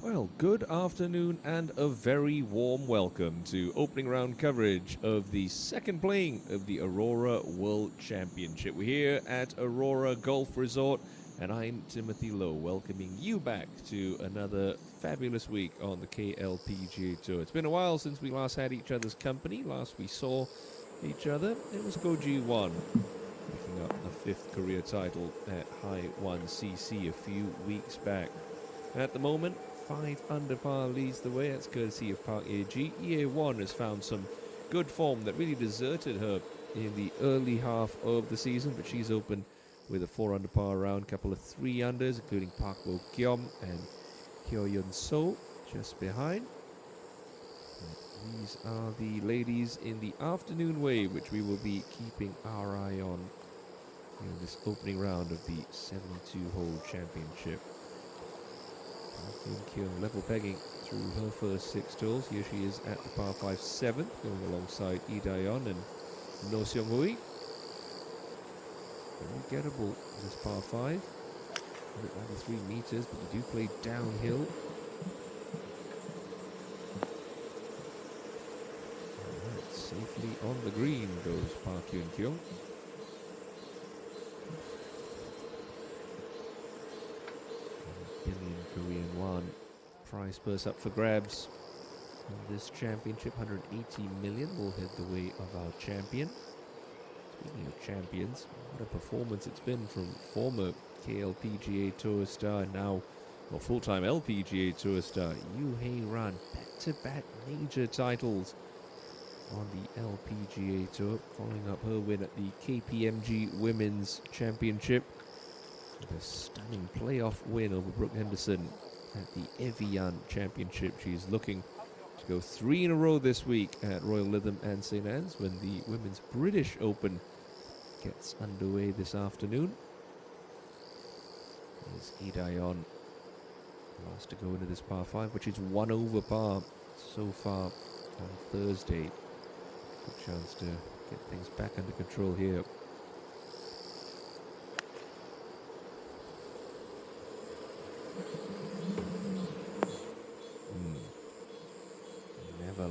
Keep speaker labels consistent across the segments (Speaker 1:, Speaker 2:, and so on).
Speaker 1: Well, good afternoon and a very warm welcome to opening round coverage of the second playing of the Aurora World Championship. We're here at Aurora Golf Resort, and I'm Timothy Lowe, welcoming you back to another fabulous week on the KLPGA Tour. It's been a while since we last had each other's company. Last we saw each other, it was Go-G1, picking up a fifth career title at High 1cc a few weeks back. At the moment, 5 under par leads the way. That's courtesy of Park ENG. EA1 has found some good form that really deserted her in the early half of the season, but she's open with a 4 under par round, couple of 3 unders, including Park Bo Kyom and Hyo Yun So just behind. And these are the ladies in the afternoon wave, which we will be keeping our eye on in this opening round of the 72-hole championship. Kyung level pegging through her first 6 holes. Here she is at the par 5 7th, going alongside Lee Daeon and No Seong Hui. Very gettable this par 5. 193 meters, but you do play downhill. Right, safely on the green goes Park Hyun Kyung. Korean won. Prize purse up for grabs. And this championship, 180 million, will head the way of our champion. Speaking of champions, what a performance it's been from former KLPGA Tour star, now full-time LPGA Tour star Yoo Hae-ran. Back-to-back major titles on the LPGA Tour, following up her win at the KPMG Women's Championship. A stunning playoff win over Brooke Henderson at the Evian Championship. She's looking to go 3 in a row this week at Royal Lytham and St. Anne's when the Women's British Open gets underway this afternoon. There's Lee Daeon, last to go into this par 5, which is 1 over par so far on Thursday. Good chance to get things back under control here.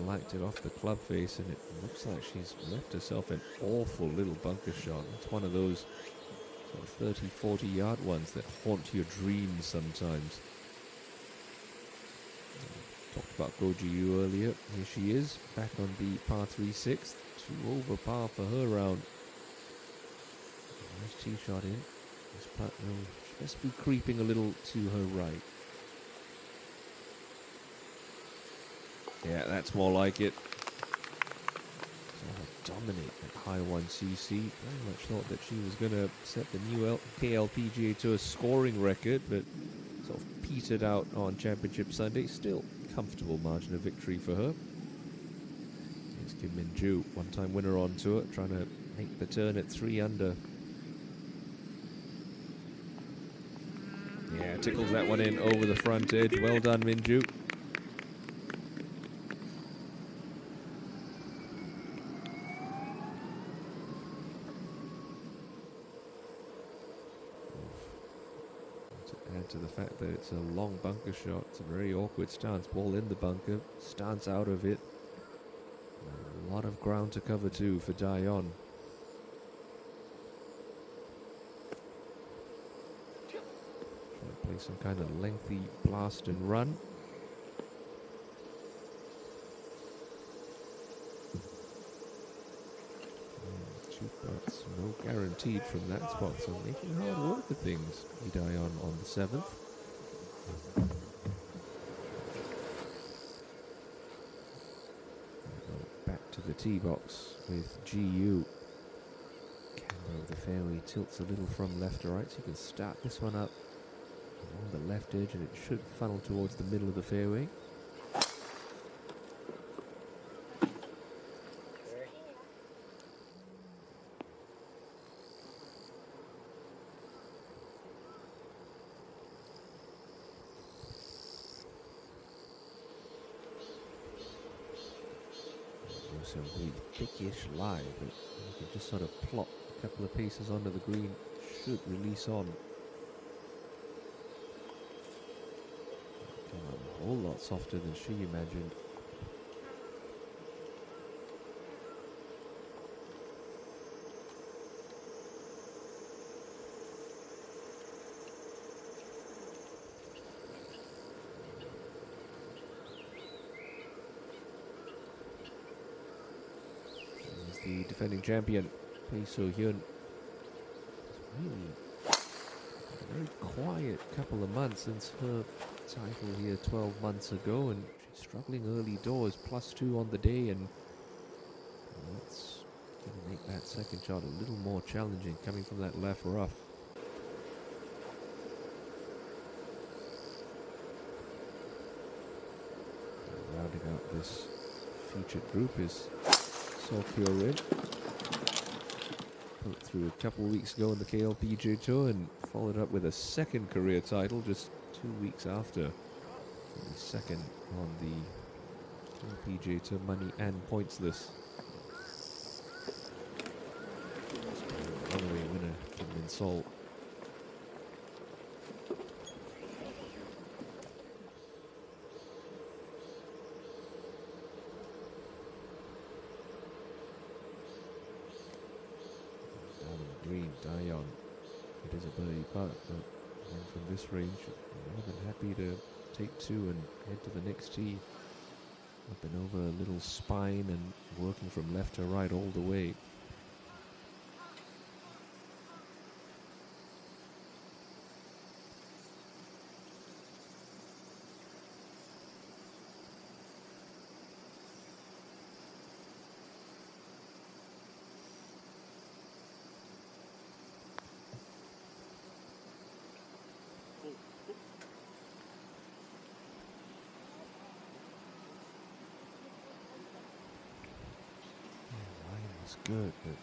Speaker 1: Liked it off the club face, and it looks like she's left herself an awful little bunker shot. It's one of those sort of 30-40 yard ones that haunt your dreams sometimes. Talked about Go-Ji earlier. Here she is, back on the par 3 6th. 2 over par for her round. Nice tee shot in. This putt will just be creeping a little to her right. Yeah, that's more like it. Dominate at High 1cc. Very much thought that she was going to set the new KLPGA Tour scoring record, but sort of petered out on Championship Sunday. Still comfortable margin of victory for her. Here's Kim Min-joo, one-time winner on tour, trying to make the turn at 3 under. Yeah, tickles that one in over the front edge. Well done, Min-joo. To the fact that it's a long bunker shot, it's a very awkward stance. Ball in the bunker, stance out of it. A lot of ground to cover too for Daeon. Trying to play some kind of lengthy blast and run. But no guaranteed from that spot, so making hard work of things. Lee Daeon on the 7th. Back to the tee box with GU. Camber of the fairway tilts a little from left to right, so you can start this one up along the left edge, and it should funnel towards the middle of the fairway. So really thickish lie, but you can just sort of plop a couple of pieces onto the green, should release on. Come on, whole lot softer than she imagined. The defending champion, Pei So-hyun, really a very quiet couple of months since her title here 12 months ago, and she's struggling early doors, +2 on the day, and that's going to make that second shot a little more challenging coming from that left rough. And rounding out this featured group is Kyo-rin, put through a couple of weeks ago on the KLPGA Tour and followed up with a second career title just 2 weeks after. The second on the KLPGA Tour money and points list. Runaway winner, Kim Min-sol. Green, Daeyeon. It is a birdie putt, but from this range, more than happy to take two and head to the next tee. Up and over a little spine and working from left to right all the way. Good, but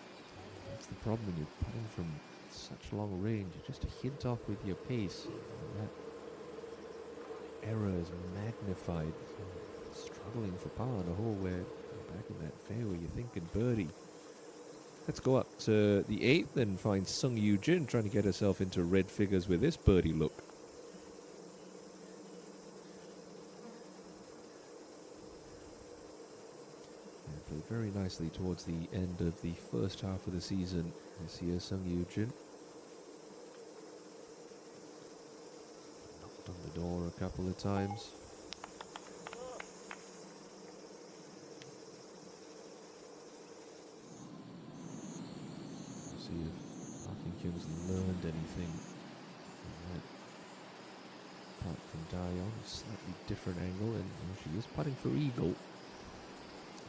Speaker 1: that's the problem when you're putting from such long range. You're just a hint off with your pace. That error is magnified. Struggling for par on a hole where you're back in that fairway, you're thinking birdie. Let's go up to the 8th and find Sung Yoo Jin trying to get herself into red figures with this birdie look. Played very nicely towards the end of the first half of the season this year, Sung Yoo Jin. Knocked on the door a couple of times. See if Parkin Kyung's learned anything from that putt from Daeyeon. Slightly different angle, and she is putting for eagle.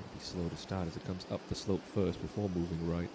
Speaker 1: It'll be slow to start as it comes up the slope first before moving right.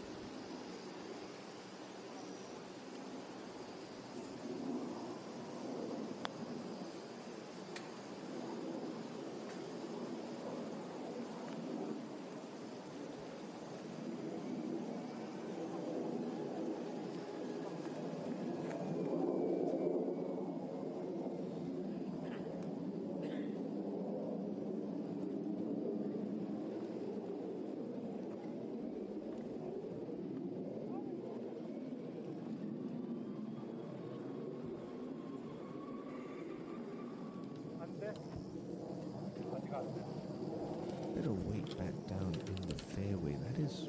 Speaker 1: Bit of weight back down in the fairway. That's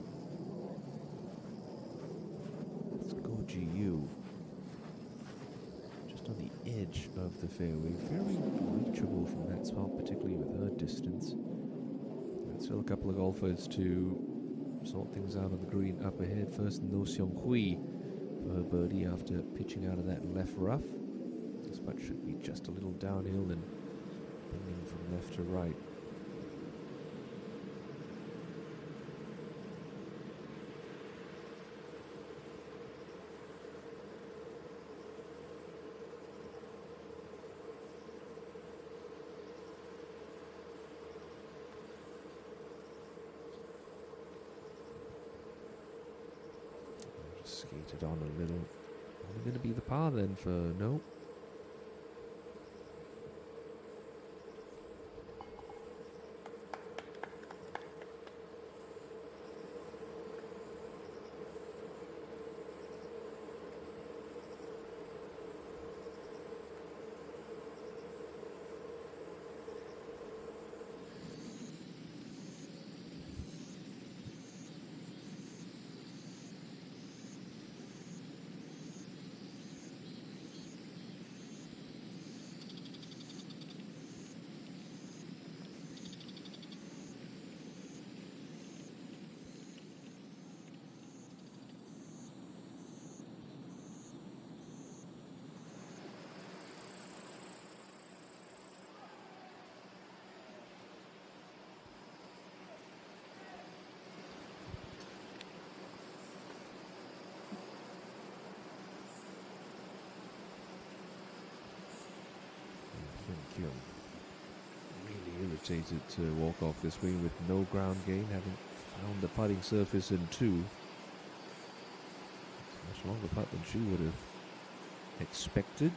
Speaker 1: Goji Yu. Just on the edge of the fairway. Very reachable from that spot, particularly with her distance. And still a couple of golfers to sort things out on the green up ahead. First, No Seong Hui for her birdie after pitching out of that left rough. This putt should be just a little downhill and bending from left to right. Skated on a little. Only going to be the par then for No. hesitated to walk off this green with no ground gain, having found the putting surface in 2. Much longer putt than she would have expected.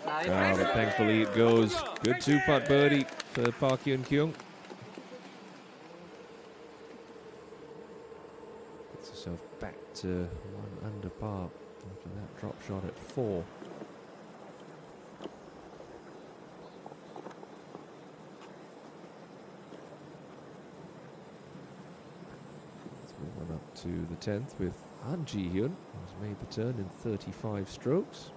Speaker 1: But thankfully it goes. Good 2-putt birdie for Park Hyun Kyung. Gets herself back to 1 under par after that drop shot at 4. Let's move on up to the 10th with Han Ji Hyun, who's made the turn in 35 strokes.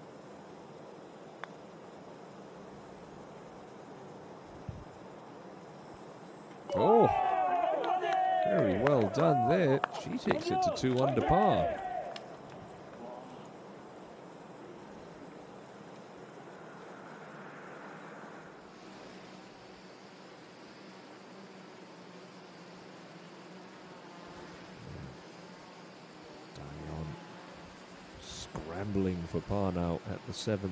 Speaker 1: Oh, very well done there. She takes it to 2 under par. Dion scrambling for par now at the 7th.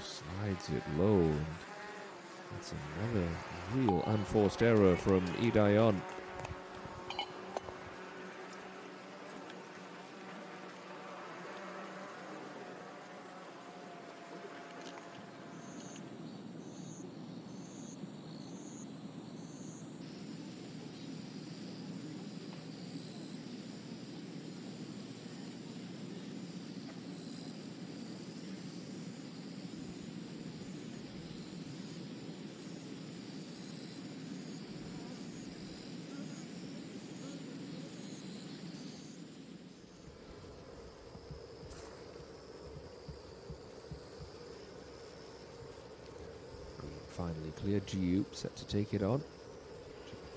Speaker 1: Slides it low, and that's another real unforced error from Lee Daeon. Finally cleared. Jiu set to take it on.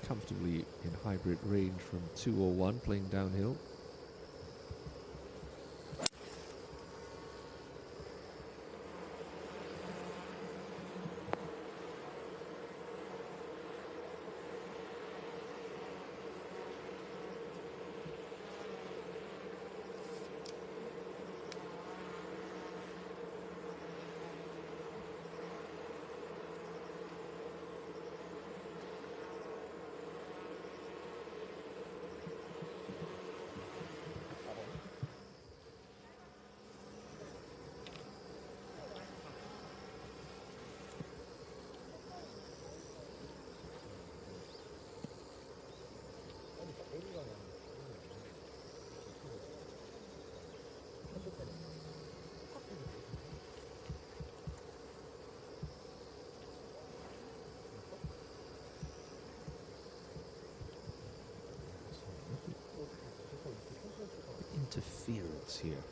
Speaker 1: Comfortably in hybrid range from 201, playing downhill. Interference here.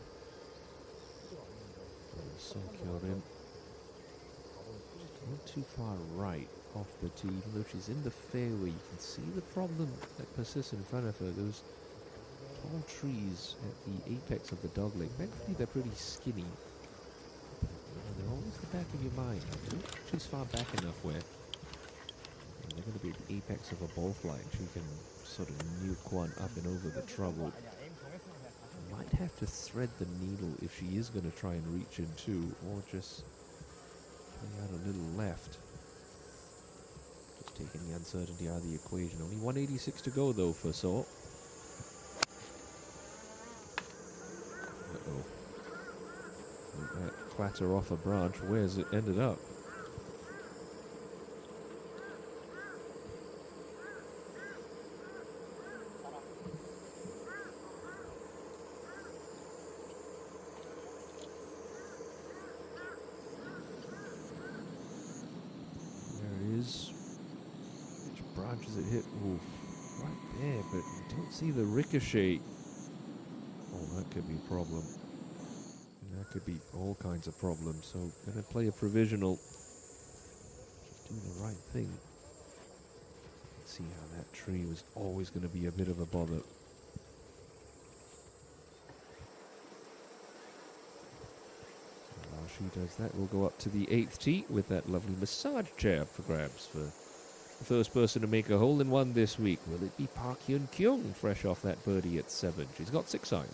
Speaker 1: Song-Kyo-rim not too far right off the tee, even though she's in the fairway. You can see the problem that persists in front of her. Those tall trees at the apex of the dogleg. Thankfully, they're pretty skinny. They're always the back of your mind. She's far back enough where they're going to be at the apex of a ball flight. She can sort of nuke one up and over the trouble. Might have to thread the needle if she is going to try and reach in 2, or just play out a little left. Just taking the uncertainty out of the equation. Only 186 to go though for Seoul. Uh-oh. That clatter off a branch. Where's it ended up? Branches it hit? Ooh, right there, but you don't see the ricochet. Oh, that could be a problem. And that could be all kinds of problems. So, gonna play a provisional. Just doing the right thing. See how that tree was always gonna be a bit of a bother. she does that, we'll go up to the 8th tee with that lovely massage chair for grabs for the first person to make a hole-in-one this week. Will it be Park Hyun-kyung, fresh off that birdie at 7? She's got 6 iron.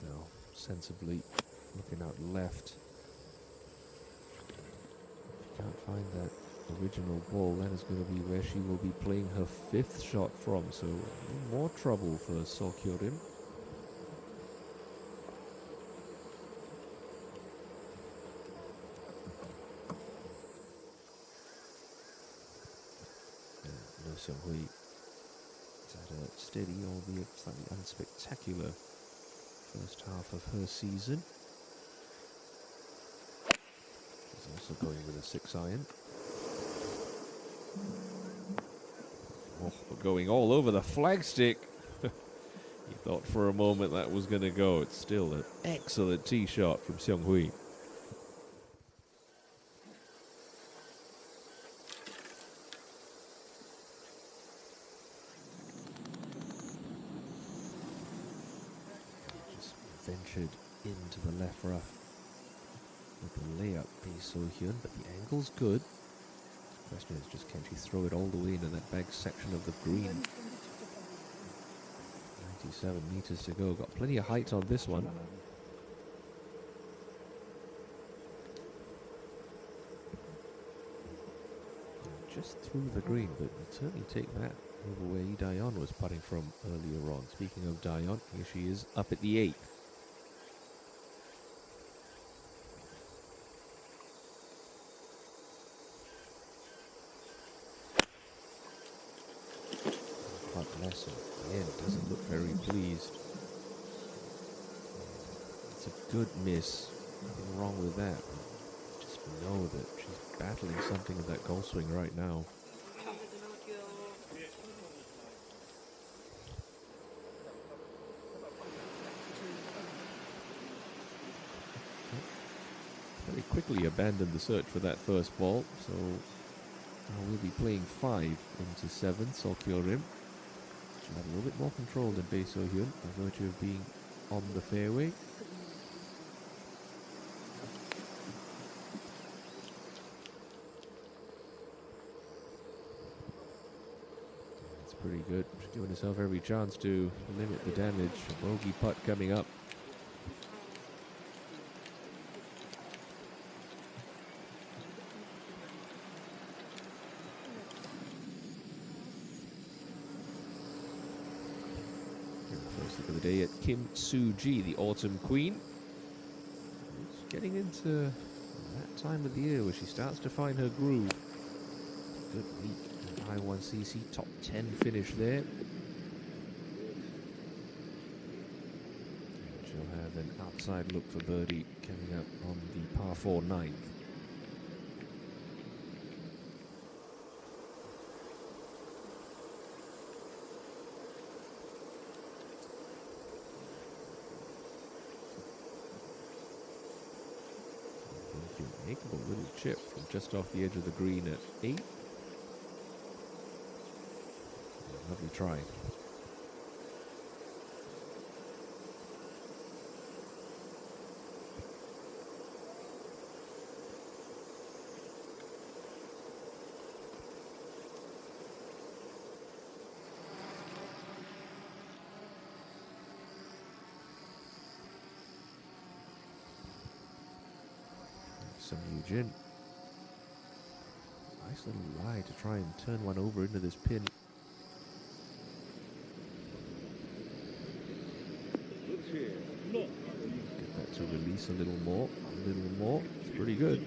Speaker 1: Now, sensibly looking out left. If you can't find that original ball, that is going to be where she will be playing her 5th shot from, so more trouble for Seokyorim. No Seung-hui is at a steady, albeit slightly unspectacular first half of her season. She's also going with a 6 iron. Oh, we're going all over the flagstick. You thought for a moment that was going to go. It's still an excellent tee shot from Seung-hui. Just ventured into the left rough with the layup, So-hyun, but the angle's good. The question is just, can she throw it all the way into that back section of the green? 97 meters to go. Got plenty of height on this one. Just through the green, but you'd certainly take that over where Daeon was putting from earlier on. Speaking of Daeon, here she is up at the 8th. Again, doesn't look very pleased. It's a good miss. Nothing wrong with that. Just know that she's battling something with that golf swing right now. Very quickly abandoned the search for that first ball, so now we'll be playing 5 into 7, Seokyorim. She'll have a little bit more control than Bae So-hyun by virtue of being on the fairway. That's pretty good. She's giving herself every chance to limit the damage. A bogey putt coming up. Look at the day at Kim Soo-ji, the Autumn Queen. She's getting into that time of the year where she starts to find her groove. Good week at I1CC, top 10 finish there. And she'll have an outside look for birdie coming up on the par 4 9th. Makeable little chip from just off the edge of the green at 8. Lovely try. Some Eugene. Nice little lie to try and turn one over into this pin. Get that to release a little more. A little more. It's pretty good.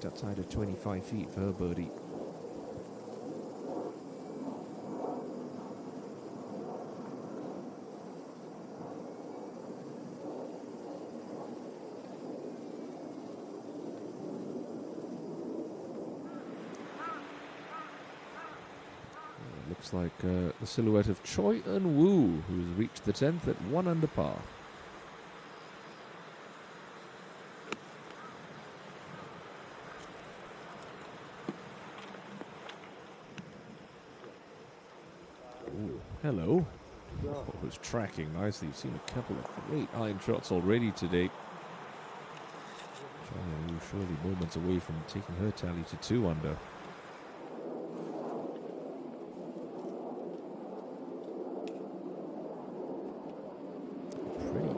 Speaker 1: Just outside of 25 feet for her birdie. Looks like the silhouette of Choi Eun-woo, who's reached the 10th at 1 under par. Ooh, hello. Oh, it was tracking nicely. You've seen a couple of great iron shots already today. Choi Eun-woo surely moments away from taking her tally to 2 under.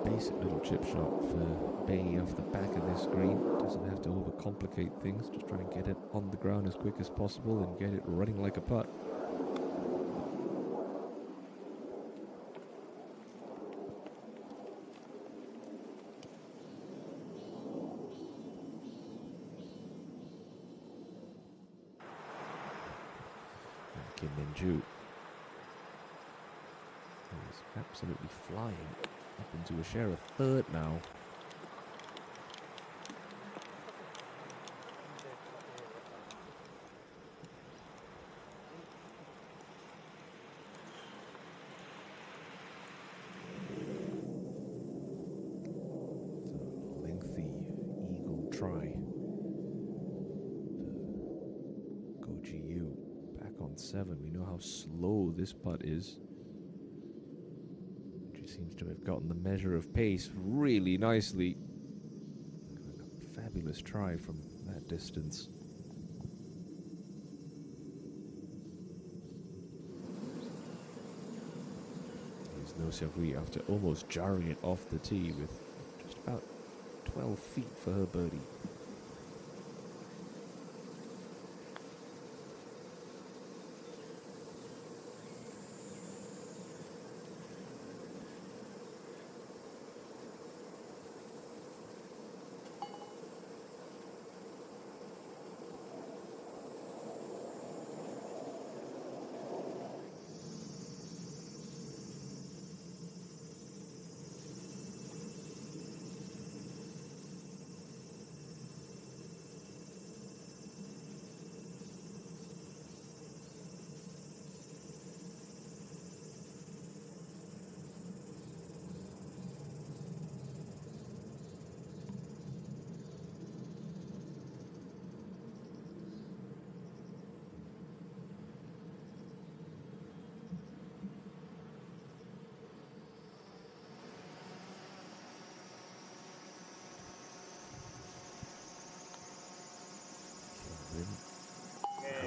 Speaker 1: Basic little chip shot for Bay off the back of this green. Doesn't have to overcomplicate things. Just try and get it on the ground as quick as possible and get it running like a putt. Kim Min-joo is absolutely flying up into a share of 3rd now. It's a lengthy eagle try for Go Ji-yu. Back on 7. We know how slow this putt is. Seems to have gotten the measure of pace really nicely. A fabulous try from that distance. Here's No Servi after almost jarring it off the tee with just about 12 feet for her birdie.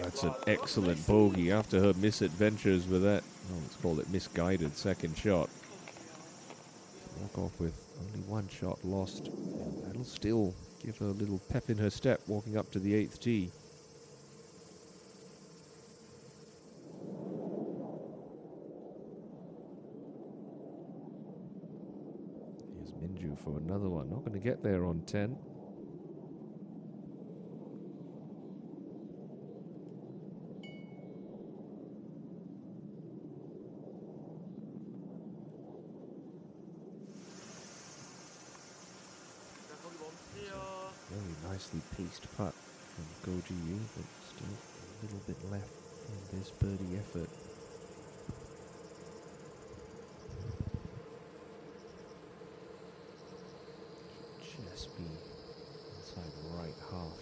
Speaker 1: That's an excellent bogey after her misadventures with that, well, let's call it misguided second shot. Walk off with only 1 shot lost. And that'll still give her a little pep in her step walking up to the 8th tee. Here's Min-joo for another one. Not going to get there on 10. Very nicely paced putt from Go Ji-yu, but still a little bit left in this birdie effort. Should just be inside the right half.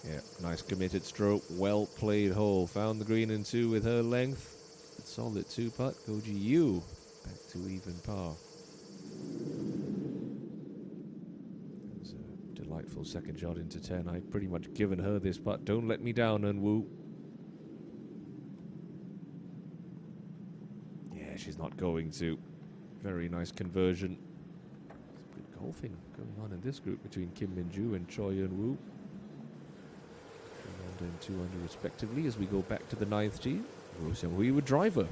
Speaker 1: Yeah, nice committed stroke, well played hole. Found the green in 2 with her length. Solid 2 putt. Go Ji-yu back to even par. It was a delightful second shot into 10. I've pretty much given her this putt. Don't let me down, Eun-woo. Yeah, she's not going to. Very nice conversion. Some good golfing going on in this group between Kim Min-joo and Choi Eun-woo. 1 under and 2 under respectively as we go back to the 9th tee. We would driver.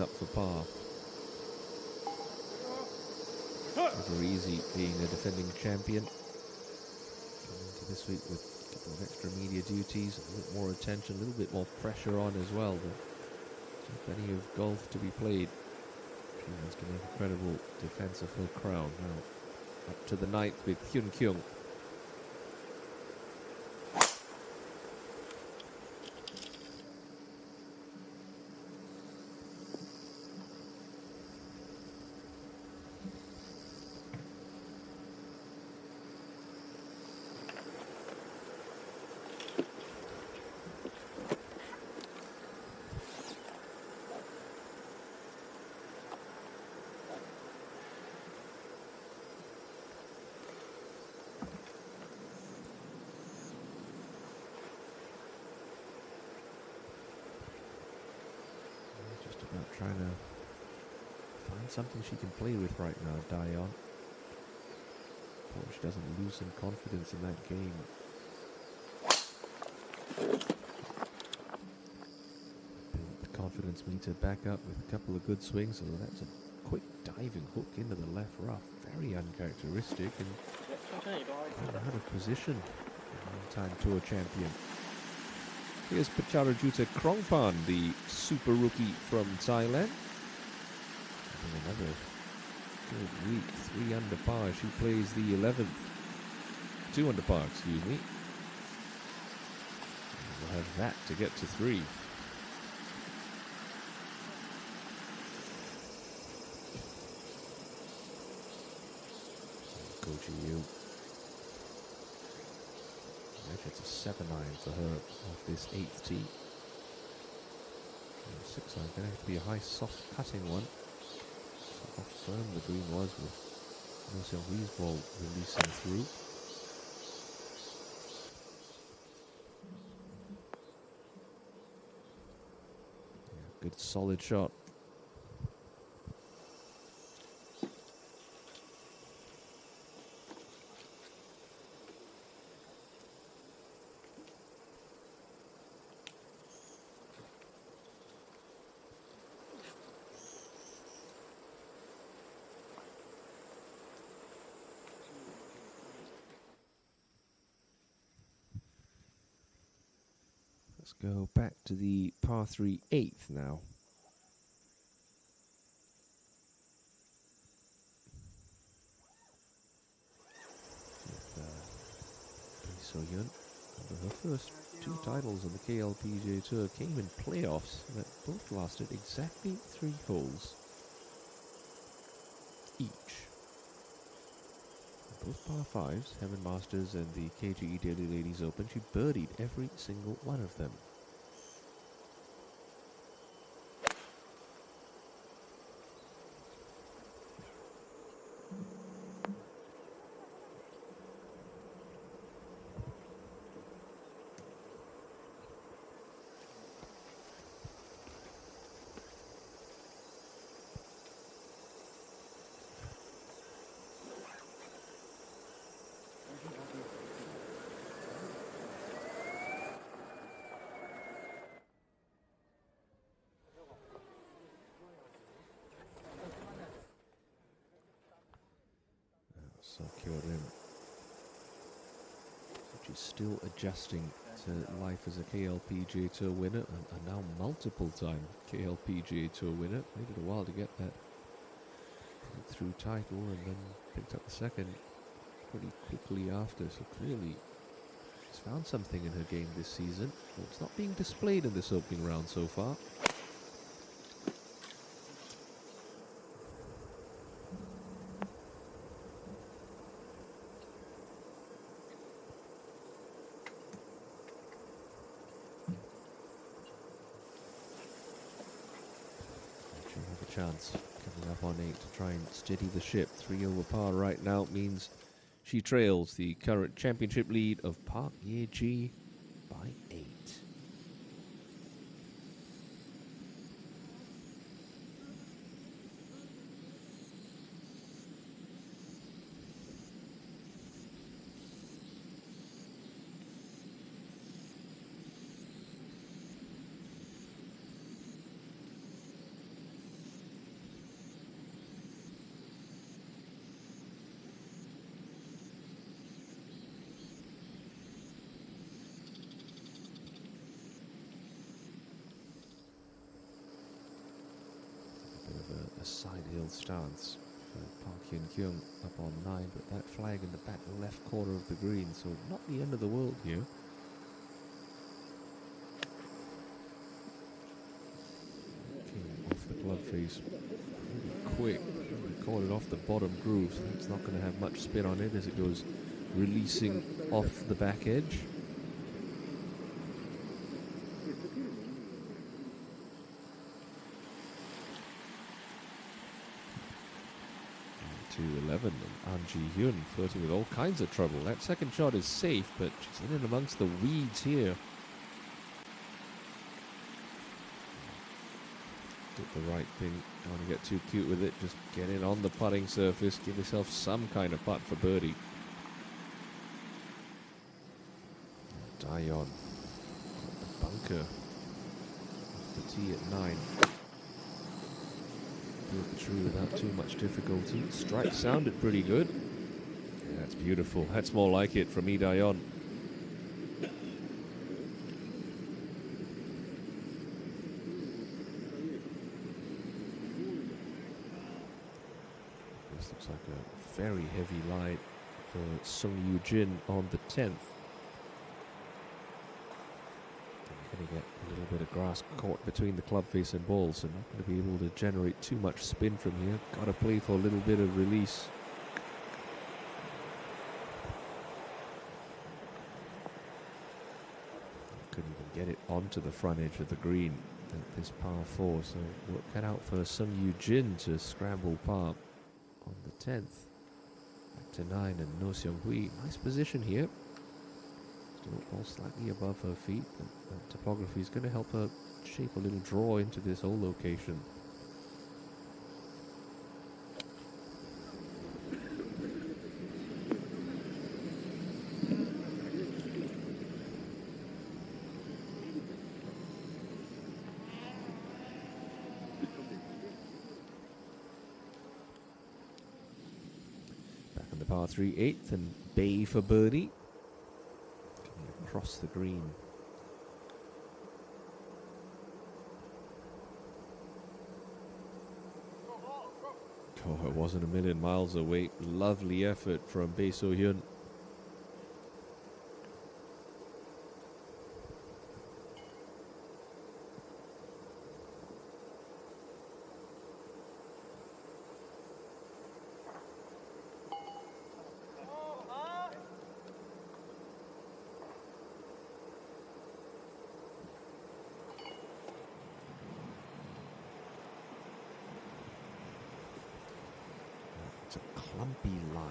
Speaker 1: up for par. Never easy being a defending champion. Coming into this week with a couple of extra media duties, a little bit more attention, a little bit more pressure on as well. There's plenty of golf to be played. She's got an incredible defense of her crown. Now up to the ninth with Hyun Kyung. Trying to find something she can play with right now, Dion. Hope she doesn't lose some confidence in that game. Build the confidence meter back up with a couple of good swings. Although that's a quick diving hook into the left rough. Very uncharacteristic and out of position. Long-time tour champion. Here's Pacharajuta Krongpan, the super rookie from Thailand. Having another good week, 3 under par. She plays the 11th. 2 under par, excuse me. And we'll have that to get to 3. Coaching you. It's a 7-9 for her off this 8th tee. 6-9 going to have to be a high, soft cutting one. So how firm the green was with Marcel Hui's ball releasing through. Yeah, good solid shot. Let's go back to the par 3 8th now. With So-Hyun. Her first 2 titles on the KLPGA Tour came in playoffs that both lasted exactly 3 holes each. Both par 5s, Heaven Masters and the KGE Daily Ladies Open, she birdied every single one of them. She's still adjusting to life as a KLPGA Tour winner, and now multiple-time KLPGA Tour winner. Waited a while to get that through title, and then picked up the second pretty quickly after. So clearly, she's found something in her game this season. But it's not being displayed in this opening round so far. Chance coming up on 8 to try and steady the ship. 3 over par right now means she trails the current championship lead of Park Ye-ji by 8. side hill stance for Park Hyun Kyung up on 9, but that flag in the back left corner of the green, so not the end of the world here. King off the club face really quick. He caught it off the bottom groove, so it's not going to have much spin on it as it goes releasing off the back edge. 2-11, and An Ji-hyun flirting with all kinds of trouble. That second shot is safe, but she's in and amongst the weeds here. Did the right thing. Don't want to get too cute with it. Just get in on the putting surface. Give yourself some kind of putt for birdie. Dayon. The bunker. Off the tee at 9. Built the tree without too much difficulty. Strike sounded pretty good. Yeah, that's beautiful. That's more like it from Lee Dayon. This looks like a very heavy lie for Sung Yoo Jin on the 10th. Going to get a little bit of grass caught between the club face and ball, so not going to be able to generate too much spin from here. Got to play for a little bit of release. Couldn't even get it onto the front edge of the green at this par 4, so work cut out for Sung Yoo Jin to scramble par on the 10th. Back to 9, and No Seung Hui. Nice position here. Still ball slightly above her feet, but the topography is going to help her shape a little draw into this hole location. Back on the par 3, 8th, and Bay for birdie. Across the green. Oh, it wasn't a million miles away. Lovely effort from Bae So-hyun. It's a clumpy line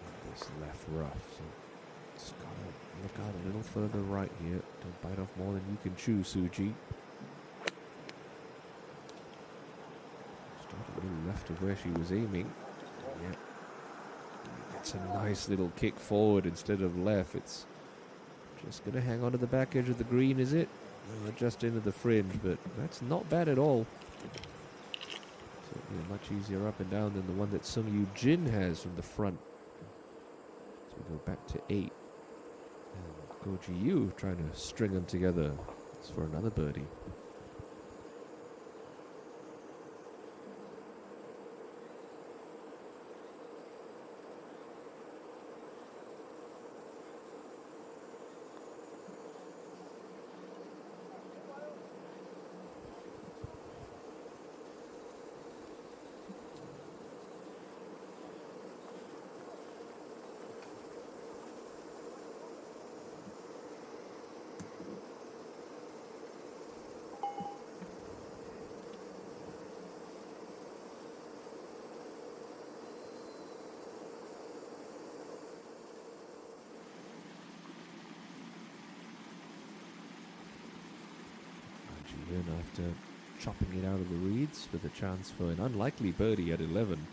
Speaker 1: in this left rough, so just gotta look out a little further right here. Don't bite off more than you can chew, Suji. Started a little left of where she was aiming. Yeah, it's a nice little kick forward instead of left. It's just gonna hang on to the back edge of the green, is it? Just into the fringe, but that's not bad at all. Much easier up and down than the one that Sung Yoo Jin has from the front. So we go back to 8. And Go Ji Yu trying to string them together. It's for another birdie. After chopping it out of the reeds with a chance for an unlikely birdie at 11.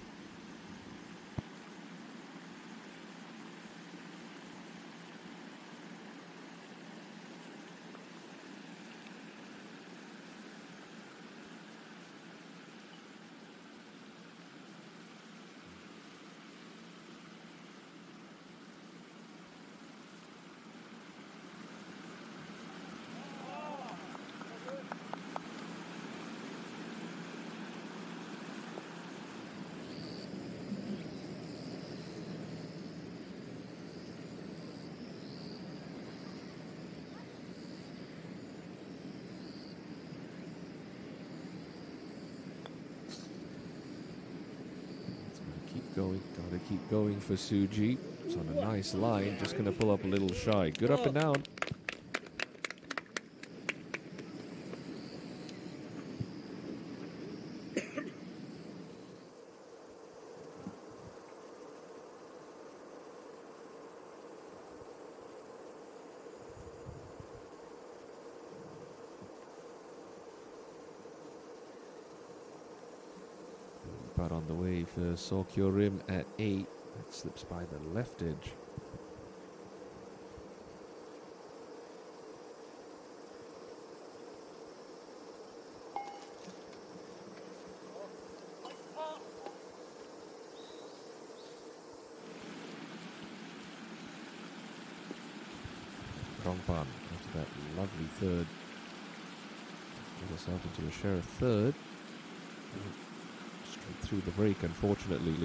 Speaker 1: Gotta keep going for Suji. It's on a nice line. Just gonna pull up a little shy. Good up and down. But on the way for Sokyo Rim at 8. That slips by the left edge. Krongpan after that lovely third. Get herself into a share of third. Straight through the break, unfortunately.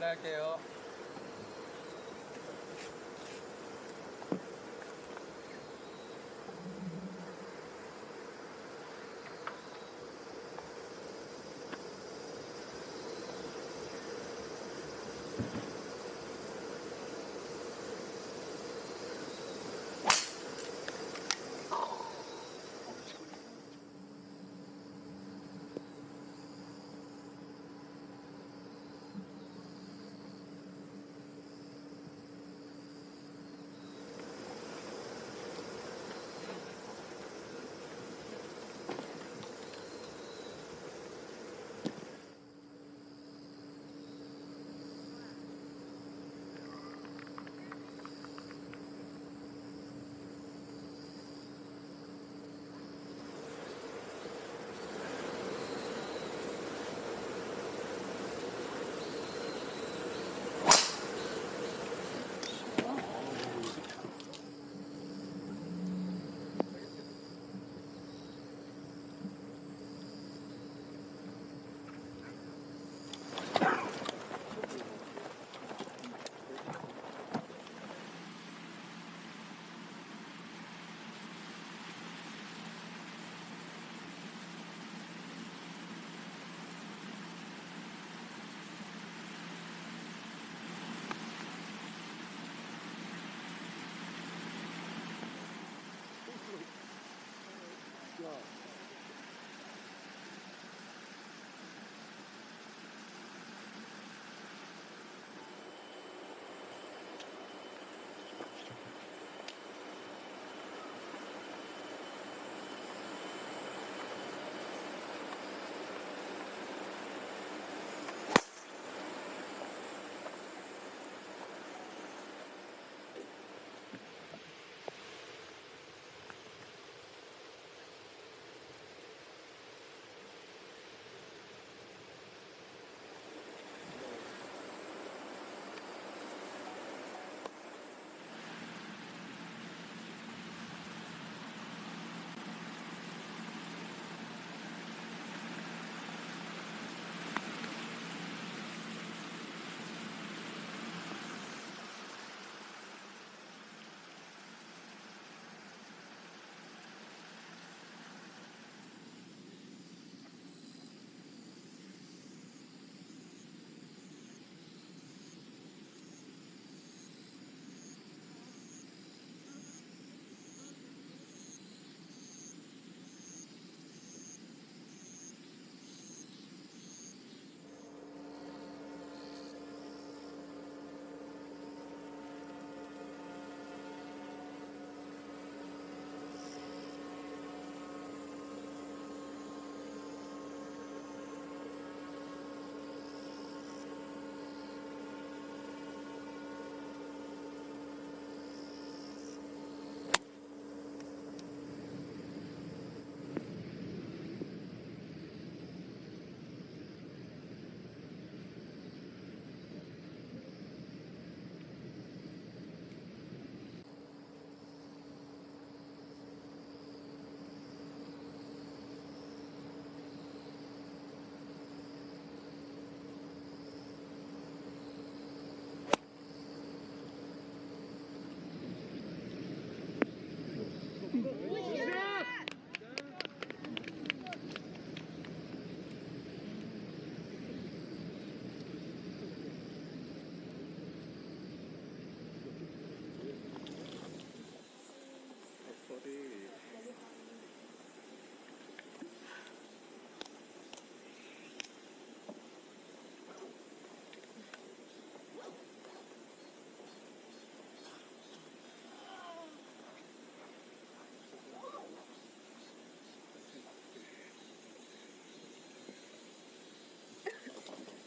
Speaker 2: 할게요.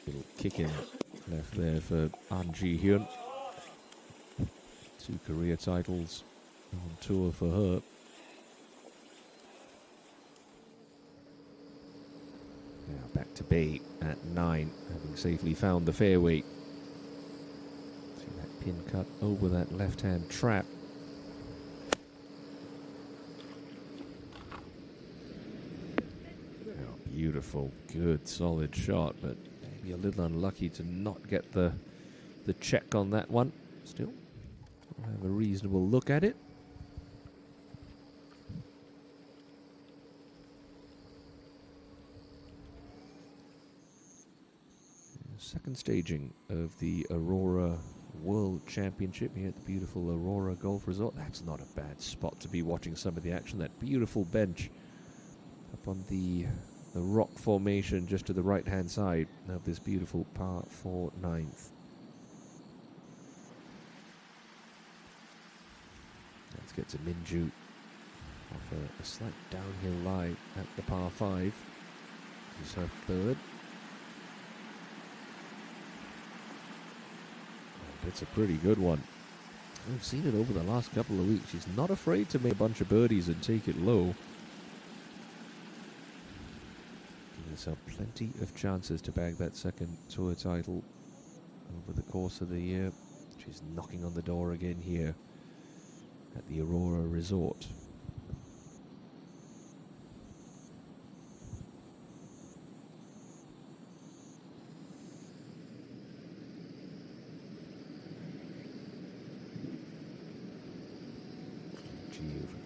Speaker 1: Little kick-in left there for ENG Hyun. 2 career titles on tour for her. Now back to B at 9, having safely found the fairway. See that pin cut over that left-hand trap. Oh, beautiful, good, solid shot, but Maybe a little unlucky to not get the check on that one. Still, I'll have a reasonable look at it. Second staging of the Aurora World Championship here at the beautiful Aurora Golf Resort. That's not a bad spot to be watching some of the action. That beautiful bench up on the rock formation just to the right-hand side of this beautiful par 4 ninth. Let's get to Minju off a slight downhill lie at the par 5. This is her third. It's a pretty good one. We've seen it over the last couple of weeks. She's not afraid to make a bunch of birdies and take it low. Giving herself plenty of chances to bag that second tour title over the course of the year. She's knocking on the door again here at the Aurora Resort.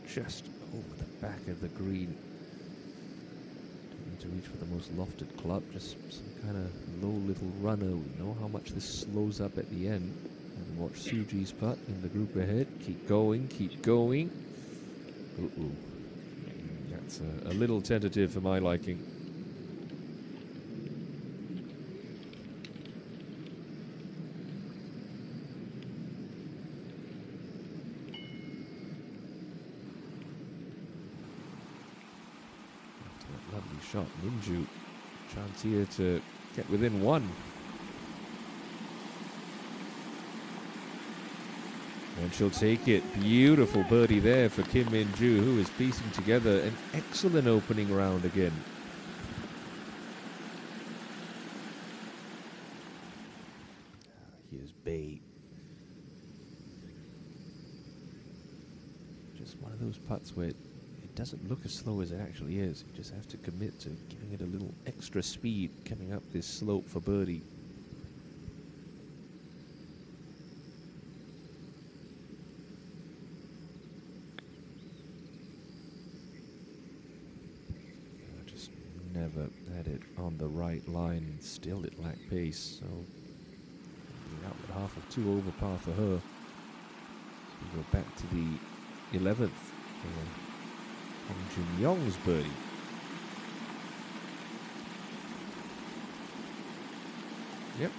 Speaker 1: Just over the back of the green. Don't need to reach for the most lofted club, just some kind of low little runner. We know how much this slows up at the end. And watch Suji's putt in the group ahead. Keep going, keep going. Uh-oh. That's a little tentative for my liking. Lovely shot, Minju. Chance here to get within one. And she'll take it. Beautiful birdie there for Kim Minju, who is piecing together an excellent opening round again. Here's Bay. Just one of those putts where it doesn't look as slow as it actually is. You just have to commit to giving it a little extra speed coming up this slope for birdie. I just never had it on the right line. Still it lacked pace, so out with half of 2 over par for her. So we go back to the 11th. Hong Jun Young's birdie. Yep.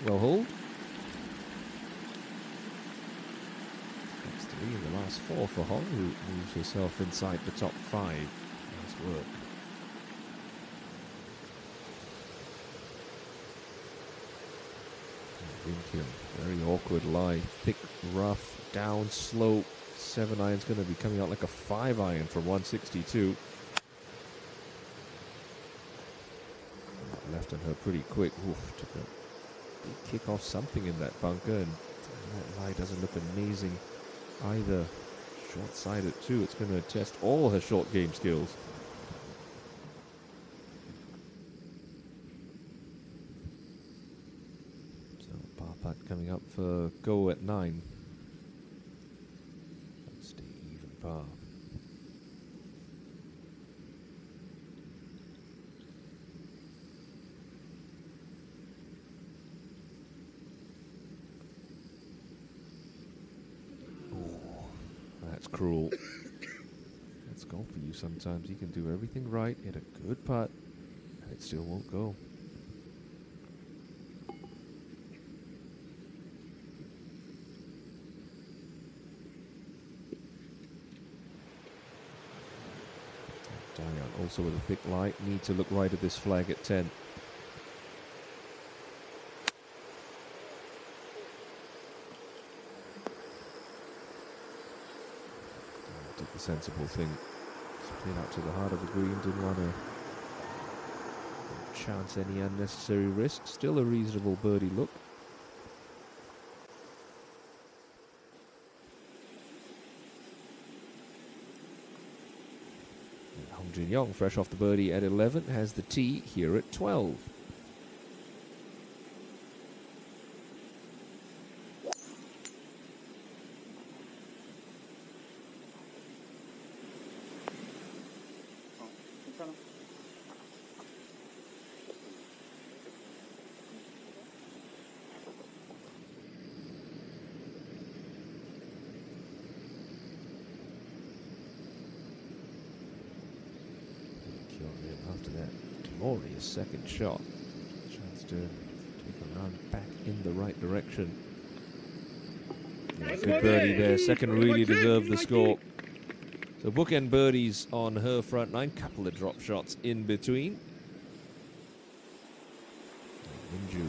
Speaker 1: Well hauled. That's 3 in the last 4 for Hong, who moves herself inside the top 5. Nice work. Kim, very awkward lie. Thick, rough, down slope. 7-iron's going to be coming out like a 5-iron from 162. Left on her pretty quick. Oof, took a big kick off something in that bunker, and that lie doesn't look amazing either. Short-sided too. It's going to test all her short game skills. So par putt coming up for go at 9. Par. Oh, that's cruel. That's golf for you sometimes. You can do everything right, hit a good putt, and it still won't go. Also with a thick lie, need to look right at this flag at 10. Did the sensible thing. Spin out to the heart of the green, didn't want to chance any unnecessary risk. Still a reasonable birdie look. Hong Jun Young, fresh off the birdie at 11, has the tee here at 12. Glorious second shot. Chance to take a round back in the right direction. Yeah, good birdie there. Second really deserved the score. So bookend birdies on her front nine. Couple of drop shots in between. Minju,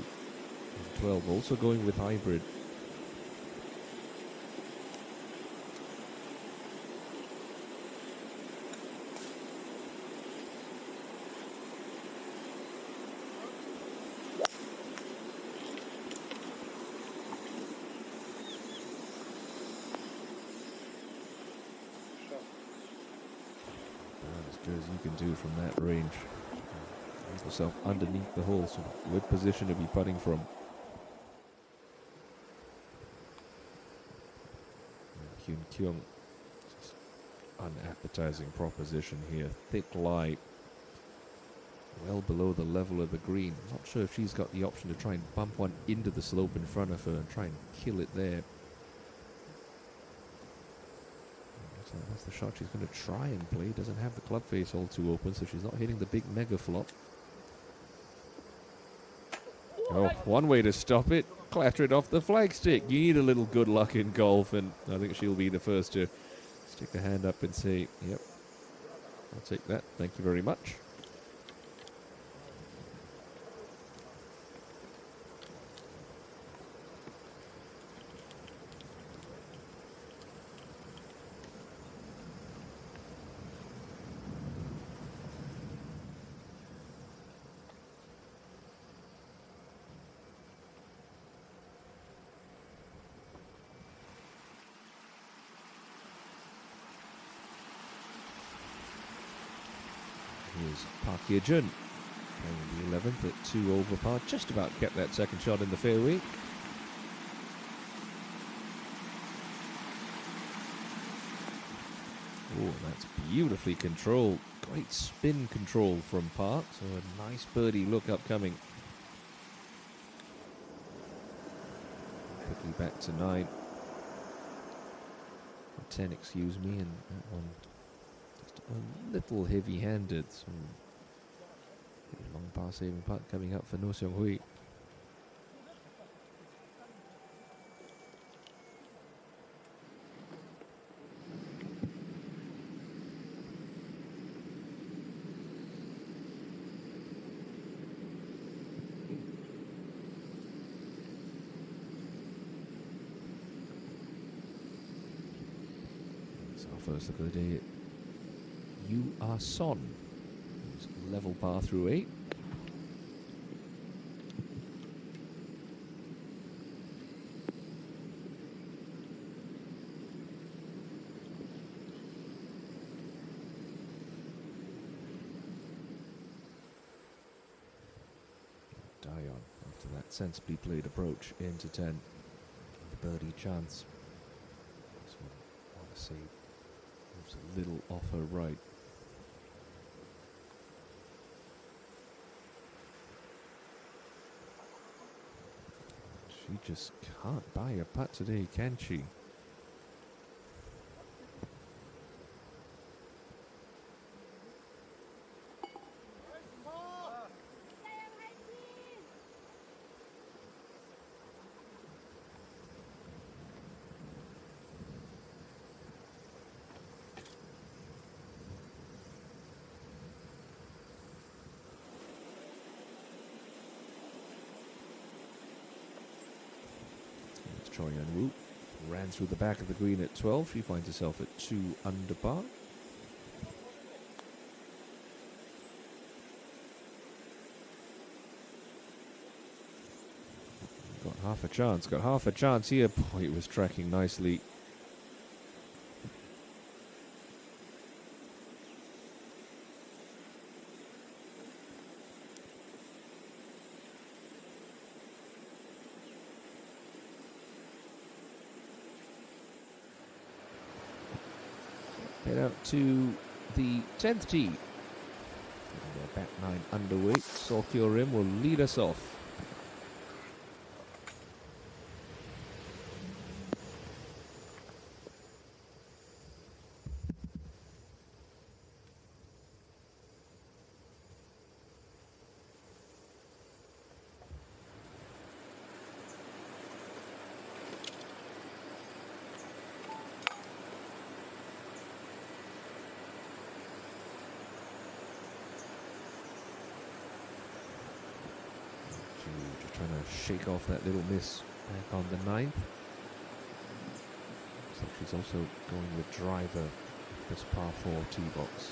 Speaker 1: 12, also going with hybrid. As good as you can do from that range. Get yourself underneath the hole, so good position to be putting from. Hyun Kyung, just unappetizing proposition here. Thick lie, well below the level of the green. Not sure if she's got the option to try and bump one into the slope in front of her and try and kill it there. So that's the shot she's going to try and play. Doesn't have the club face all too open, so she's not hitting the big mega flop. Oh, one way to stop it, clatter it off the flagstick. You need a little good luck in golf, and I think she'll be the first to stick a hand up and say, yep, I'll take that. Thank you very much. Here's Park Ye-jun playing the 11th at 2 over par. Just about kept that second shot in the fairway. Oh, that's beautifully controlled. Great spin control from Park. So a nice birdie look upcoming. Quickly back to 9. 10, excuse me, and that one a little heavy-handed. Some long par saving putt coming up for No Seong Hui. So our first look of the day. You are Son. Level par through 8. Dion after that sensibly played approach into 10. The birdie chance. This one, I want to say, moves a little off her right. She just can't buy a putt today, can she? Choi Yeon-woo ran through the back of the green at 12. She finds herself at 2 under par. Got half a chance here. Boy, it was tracking nicely. Head out to the 10th tee. Their back 9 underweight. Sokyo Rim will lead us off. trying to shake off that little miss back on the 9th. Looks like she's also going with driver this par 4 tee box.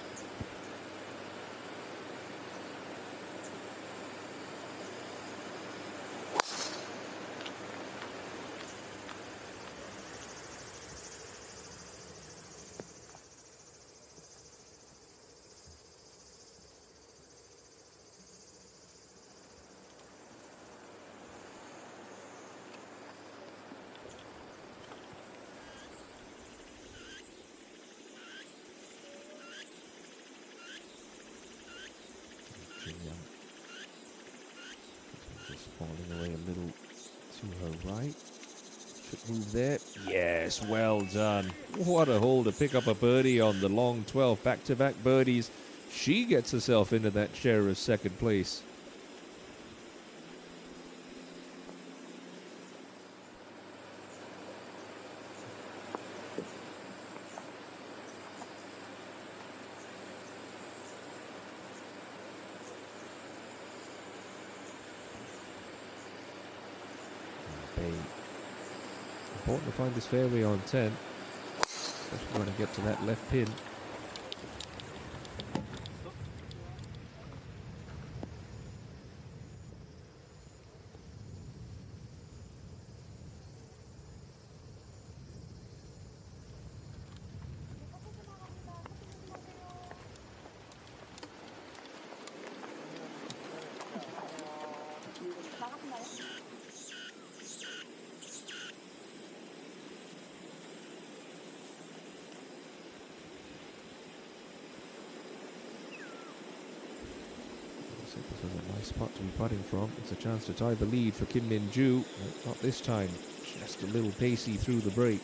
Speaker 1: Just falling away a little to her right. Should move there. Yes, well done. What a hole to pick up a birdie on the long 12. Back-to-back birdies. She gets herself into that chair of second place. Important to find this fairway on 10, especially when I get to that left pin. This is a nice spot to be putting from. It's a chance to tie the lead for Kim Min Joo. Not this time. Just a little pacey through the break.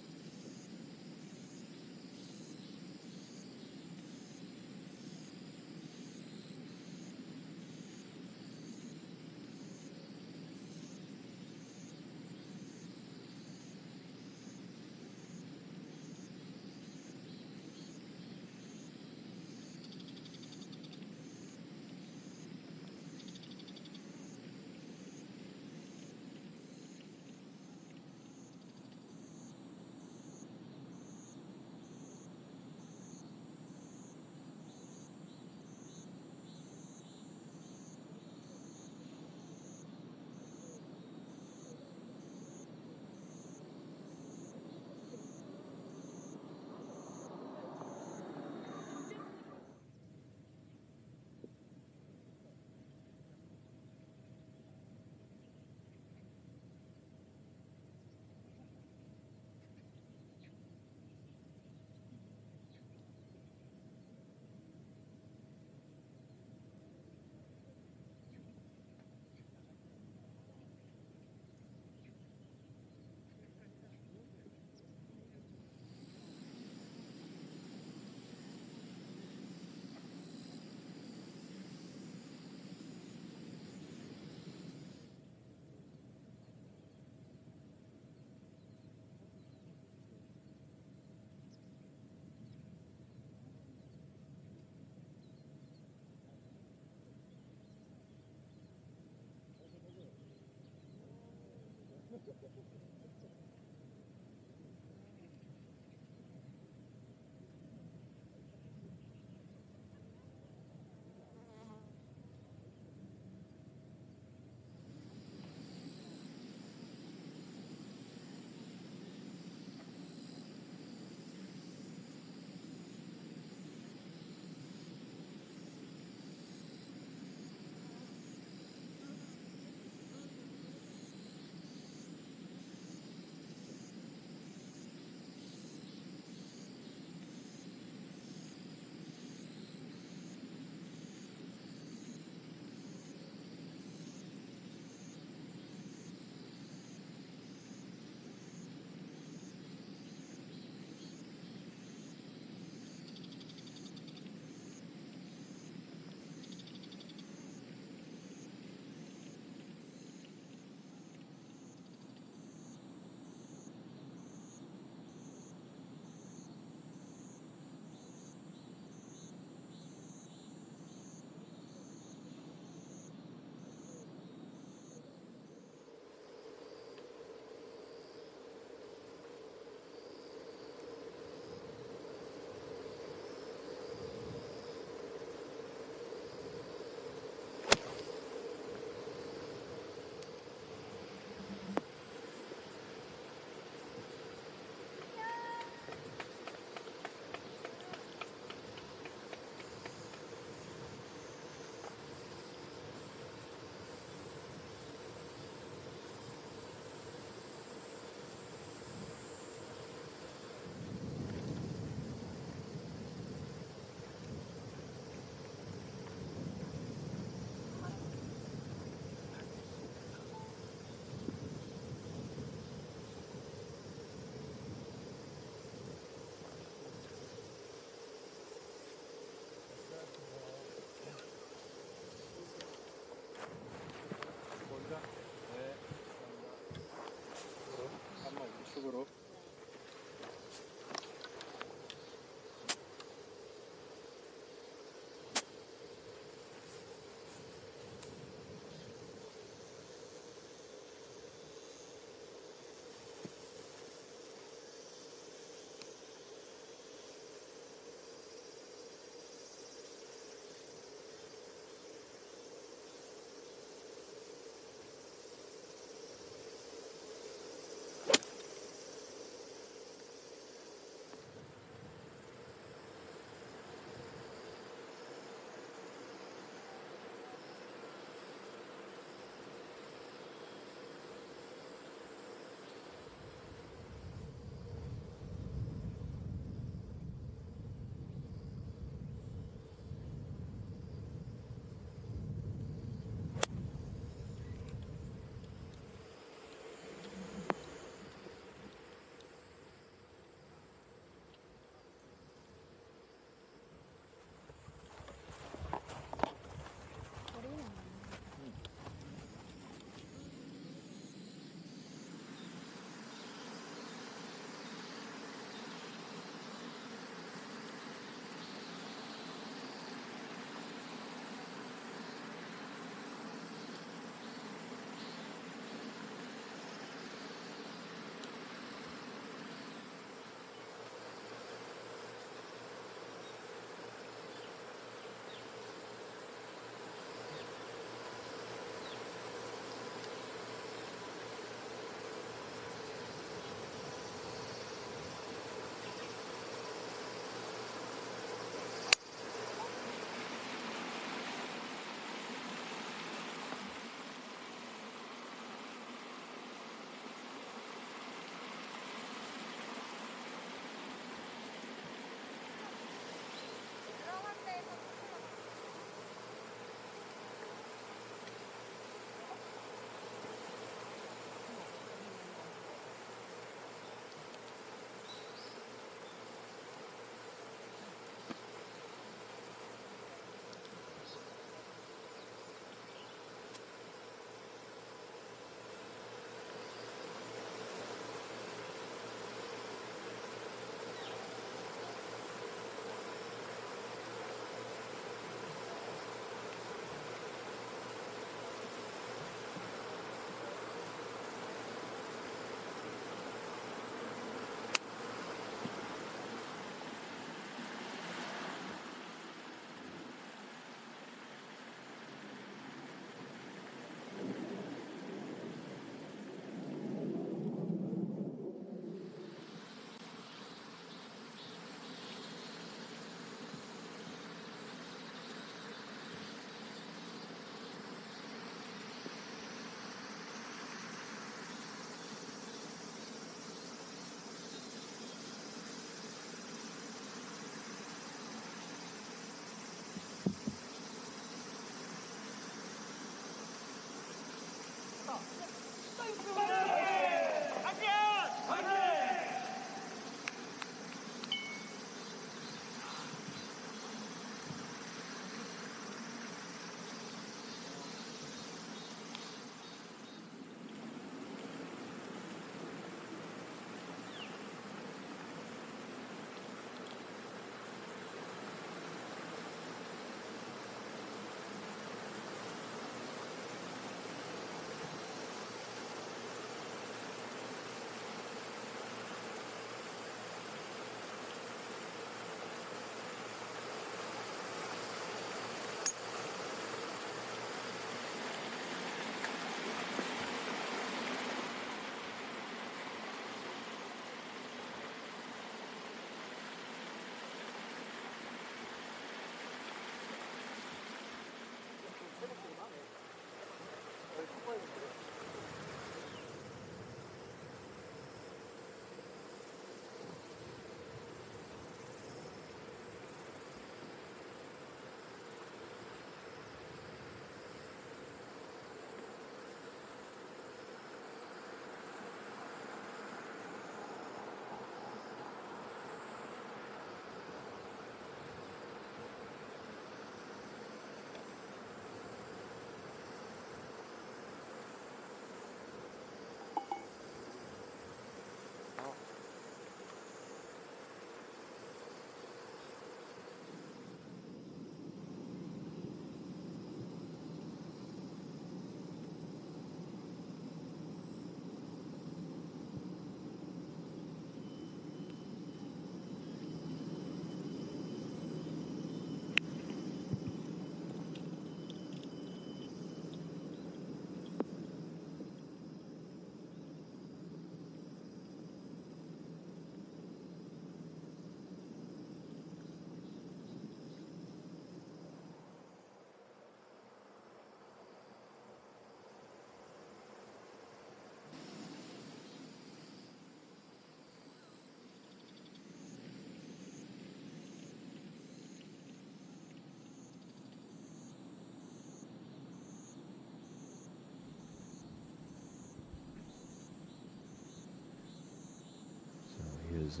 Speaker 1: is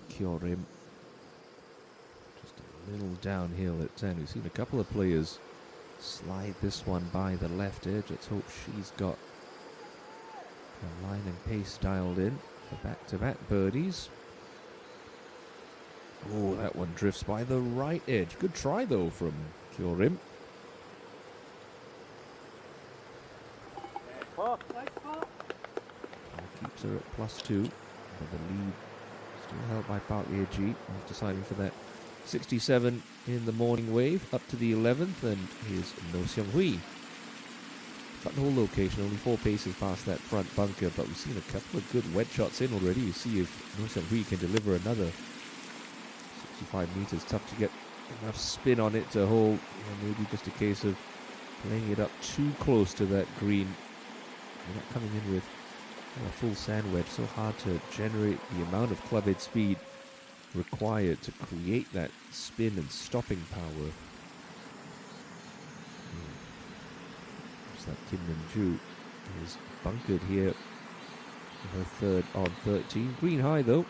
Speaker 1: Kyorim. Just a little downhill at 10. We've seen a couple of players slide this one by the left edge. Let's hope she's got her line and pace dialed in for back-to-back birdies. Oh, that one drifts by the right edge. Good try, though, from Kyorim. Keeps her at +2. But the lead still held by Park ENG. He's deciding for that 67 in the morning wave up to the 11th, and here's No Seung Hui. Front hole location, only 4 paces past that front bunker, but we've seen a couple of good wet shots in already. You see if No Seung Hui can deliver another 65 meters. Tough to get enough spin on it to hold. Maybe just a case of playing it up too close to that green. You're not coming in with a full sand wedge. So hard to generate the amount of club head speed required to create that spin and stopping power. Just like Kim Min-ju is bunkered here. Her third on 13. Green high though.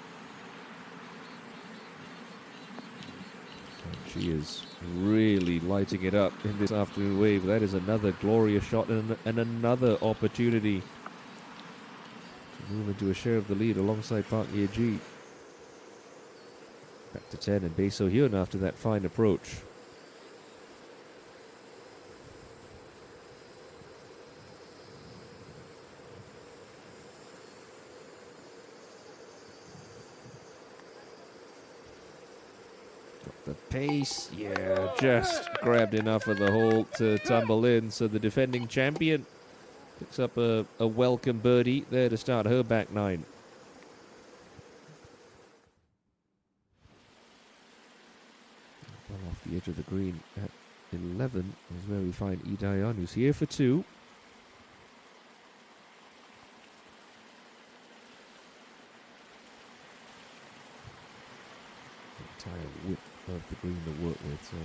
Speaker 1: And she is really lighting it up in this afternoon wave. That is another glorious shot and another opportunity to move into a share of the lead alongside Park Ye-ji. Back to 10 and Bae So-hyun after that fine approach. Got the pace, yeah, just grabbed enough of the hole to tumble in. So the defending champion picks up a welcome birdie there to start her back 9. Well off the edge of the green at 11 is where we find Lee Dae-yeon, who's here for 2. The entire width of the green to work with, so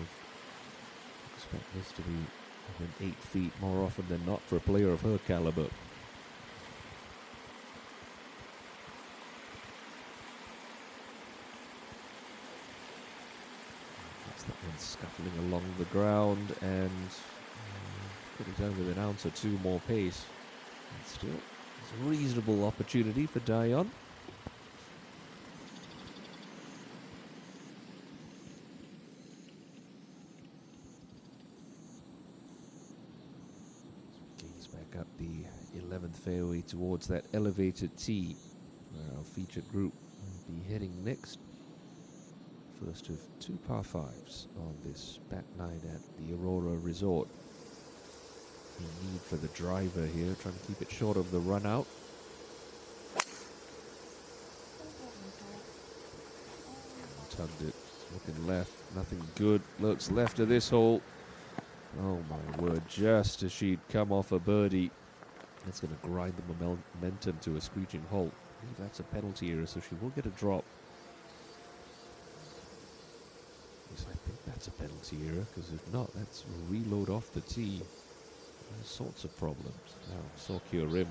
Speaker 1: expect this to be within 8 feet more often than not for a player of her caliber. That one scuffling along the ground and put it down with an ounce or 2 more pace. And still, it's a reasonable opportunity for Dae-yeon. Gaze back up the 11th fairway towards that elevated tee where our featured group will be heading next. First of 2 par 5s on this back 9 at the Aurora Resort. No need for the driver here, trying to keep it short of the run out. Tugged it, looking left, nothing good. Looks left of this hole. Oh my word, just as she'd come off a birdie. That's going to grind the momentum to a screeching halt. I believe that's a penalty error, so she will get a drop. I think that's a penalty error, because if not, that's a reload off the tee. All sorts of problems. Now, Seo Rim.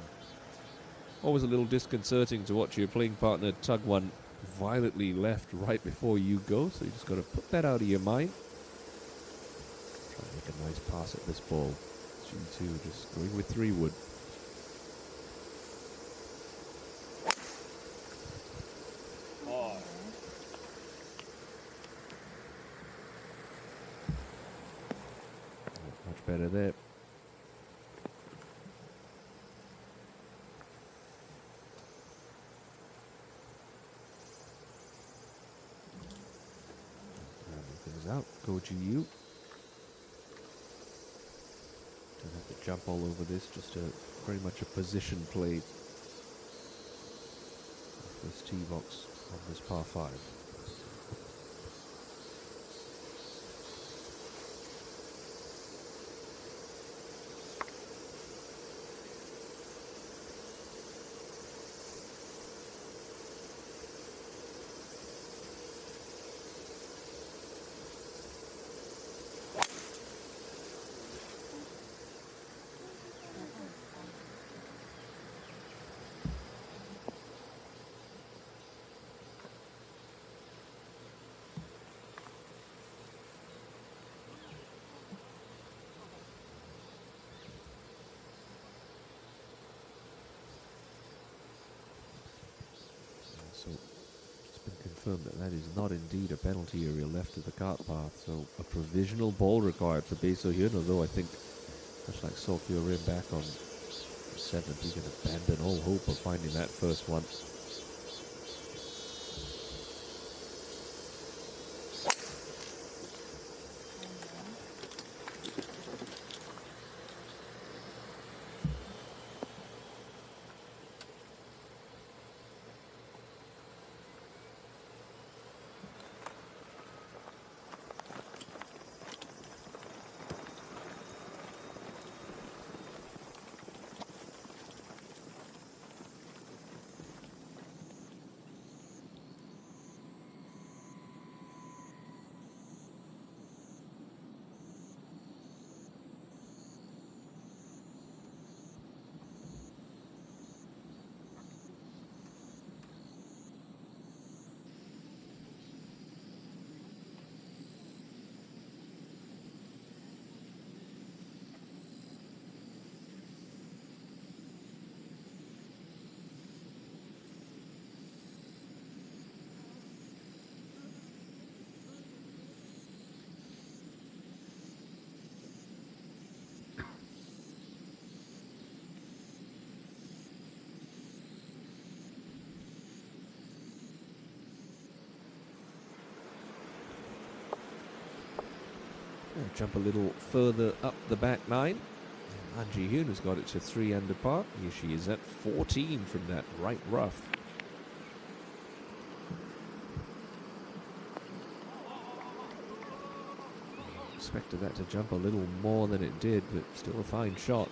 Speaker 1: Always a little disconcerting to watch your playing partner tug one violently left right before you go, so you just got to put that out of your mind. Try and make a nice pass at this ball. G2 just going with 3 wood. Better there. Rounding things out. Go GU. Don't have to jump all over this, just very much a position play. This tee box on this par 5. confirm that that is not indeed a penalty area left of the cart path. So a provisional ball required for Bae So-hyun, although I think, much like Seo Kyo-rim back on 7th, he can abandon all hope of finding that first one. Jump a little further up the back nine. An Ji-hyun has got it to 3 under par. Here she is at 14 from that right rough. Expected that to jump a little more than it did, but still a fine shot.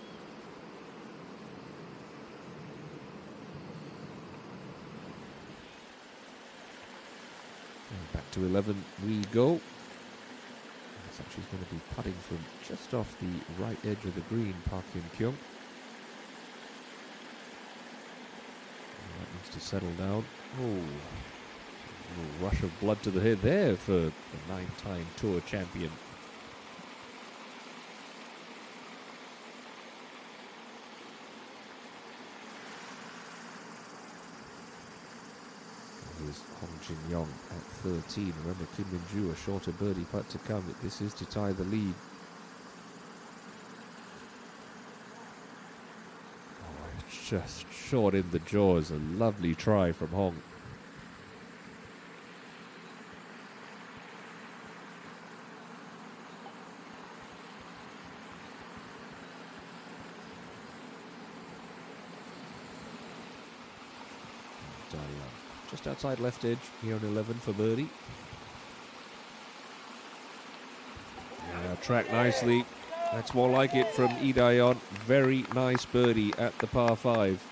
Speaker 1: And back to 11 we go. Looks like she's going to be putting from just off the right edge of the green, Park Hyun-kyung. That needs to settle down. Oh, a little rush of blood to the head there for the 9-time tour champion. Here's Hong Jin-young at 13. Remember, Kim Min-joo, a shorter birdie putt to come. This is to tie the lead. Oh, it's just short in the jaws. A lovely try from Hong. Just outside left edge here on 11 for birdie. Yeah, tracked nicely. That's more like it from Lee Dae-yeon. Very nice birdie at the par 5.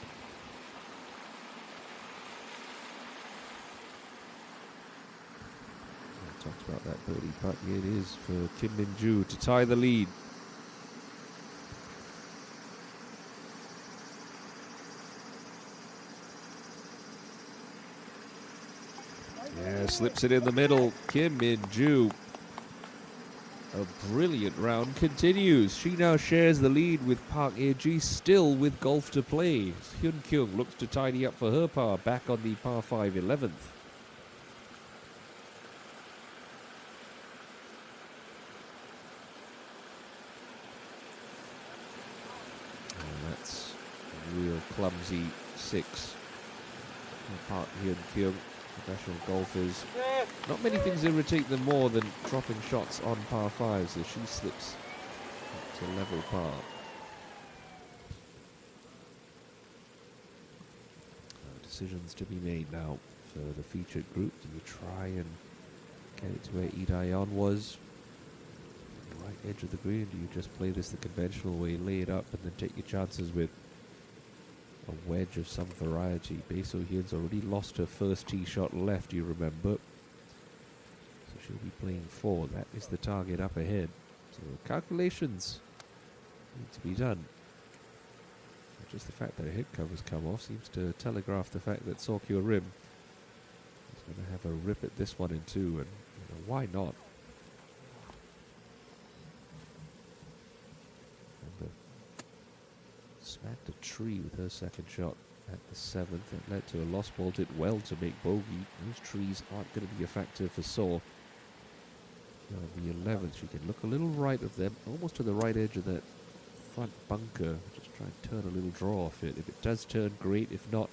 Speaker 1: I talked about that birdie putt. Here it is for Kim Min-joo to tie the lead. Yeah, slips it in the middle. Kim Min-joo. A brilliant round continues. She now shares the lead with Park Hae-ji, still with golf to play. Hyun-kyung looks to tidy up for her par, back on the par 5 11th. And that's a real clumsy 6 for Park Hyun-kyung. Professional golfers, not many things irritate them more than dropping shots on par 5s as she slips to level par. Decisions to be made now for the featured group. Do you try and get it to where Lee Dae-yeon was? The right edge of the green. Do you just play this the conventional way, lay it up, and then take your chances with a wedge of some variety? Bae So-hyun's already lost her first tee shot left, you remember. So she'll be playing 4. That is the target up ahead. So calculations need to be done. Just the fact that her head cover's come off seems to telegraph the fact that Seo Kyo-rim is going to have a rip at this one in 2, and you know, why not? Remember, smacked a tree with her second shot at the 7th. That led to a lost ball. Did well to make bogey. Those trees aren't going to be a factor for Saw. On the 11th, she can look a little right of them, almost to the right edge of that front bunker. Just try and turn a little draw off it. If it does turn, great. If not,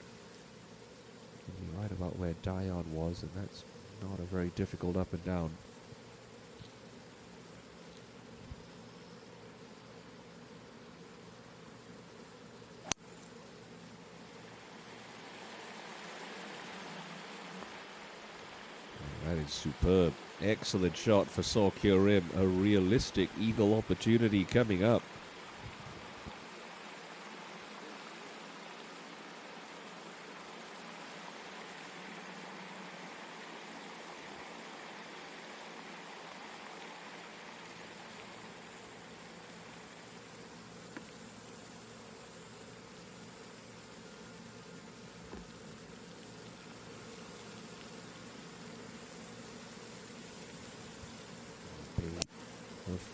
Speaker 1: it'll be right about where Dion was, and that's not a very difficult up and down. That is superb. Excellent shot for Saw Kyorim. A realistic eagle opportunity coming up.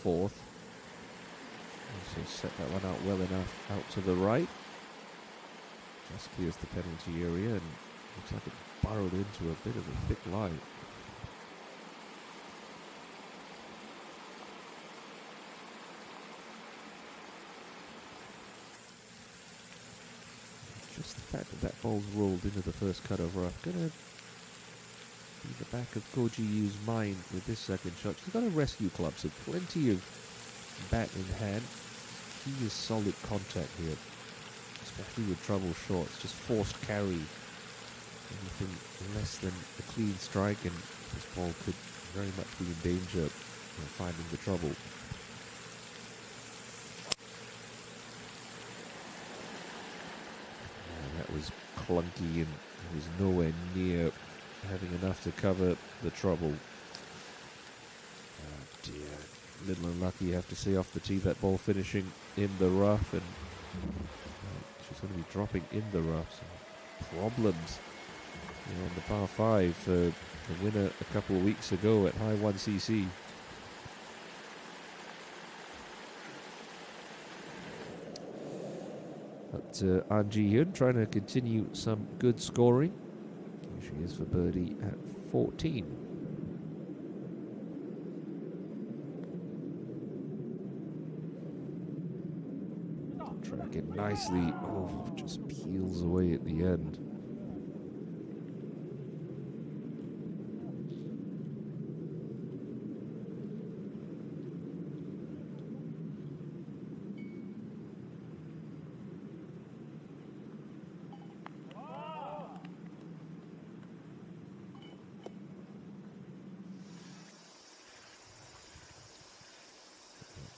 Speaker 1: Fourth. Also set that one out well enough out to the right. Just clears the penalty area and looks like it burrowed into a bit of a thick line. Just the fact that that ball's rolled into the first cutover rough gonna in the back of Koji Yu's mind with this second shot. She's got a rescue club, so plenty of bat in hand. He is solid contact here, especially with trouble shots. Just forced carry. Anything less than a clean strike, and this ball could very much be in danger of finding the trouble. And that was clunky, and it was nowhere near having enough to cover the trouble. Oh dear. Little unlucky, you have to say, off the tee. That ball finishing in the rough, and she's going to be dropping in the rough. Some problems on the par 5 for the winner a couple of weeks ago at High 1cc. But An Ji-hyun trying to continue some good scoring. Here she is for birdie at 14. Track it nicely. Oh, just peels away at the end.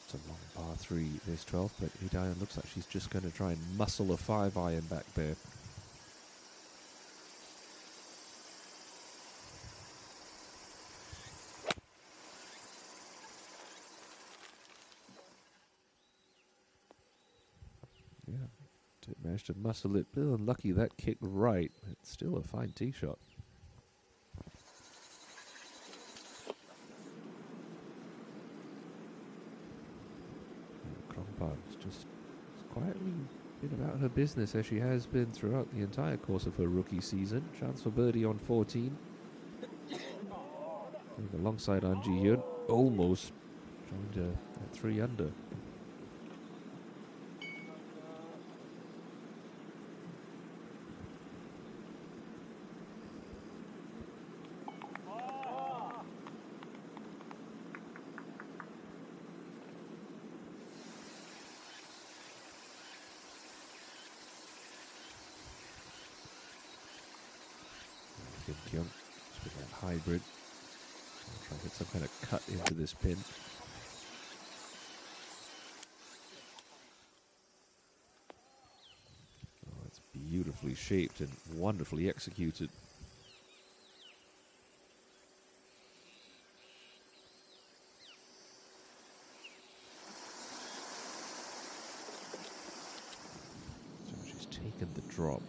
Speaker 1: It's a long par 3, this 12th, but Hidayah looks like she's just going to try and muscle a 5-iron back there. Yeah, managed to muscle it. A bit unlucky that kicked right. It's still a fine tee shot. Just quietly been about her business, as she has been throughout the entire course of her rookie season. Chance for birdie on 14. And alongside An Ji-hyun, almost joined her at 3 under. With that hybrid, I'll try and get some kind of cut into this pin. Oh, it's beautifully shaped and wonderfully executed. So she's taken the drop.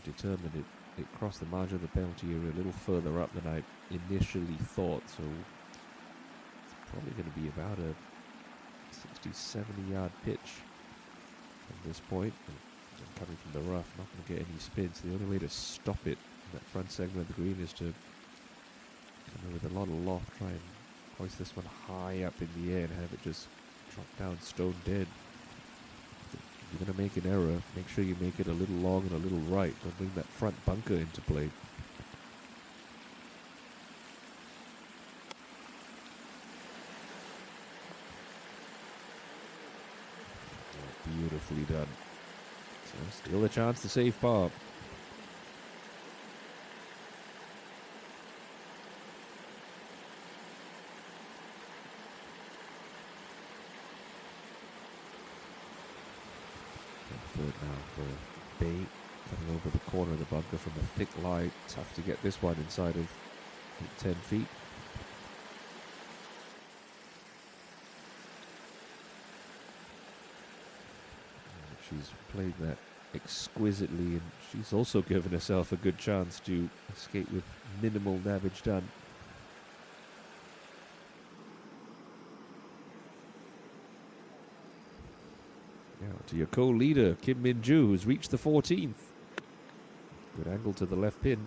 Speaker 1: Determined it crossed the margin of the penalty area a little further up than I initially thought, so it's probably going to be about a 60-70 yard pitch from this point. And coming from the rough, not going to get any spin. So the only way to stop it in that front segment of the green is to come in with a lot of loft, try and hoist this one high up in the air and have it just drop down stone dead. If you're going to make an error, make sure you make it a little long and a little right. Don't bring that front bunker into play. Beautifully done. So still a chance to save par. Third now for Bay, coming over the corner of the bunker from a thick lie. Tough to get this one inside of 10 feet. She's played that exquisitely, and she's also given herself a good chance to escape with minimal damage done. Now to your co-leader, Kim Min-joo, who's reached the 14th. Good angle to the left pin.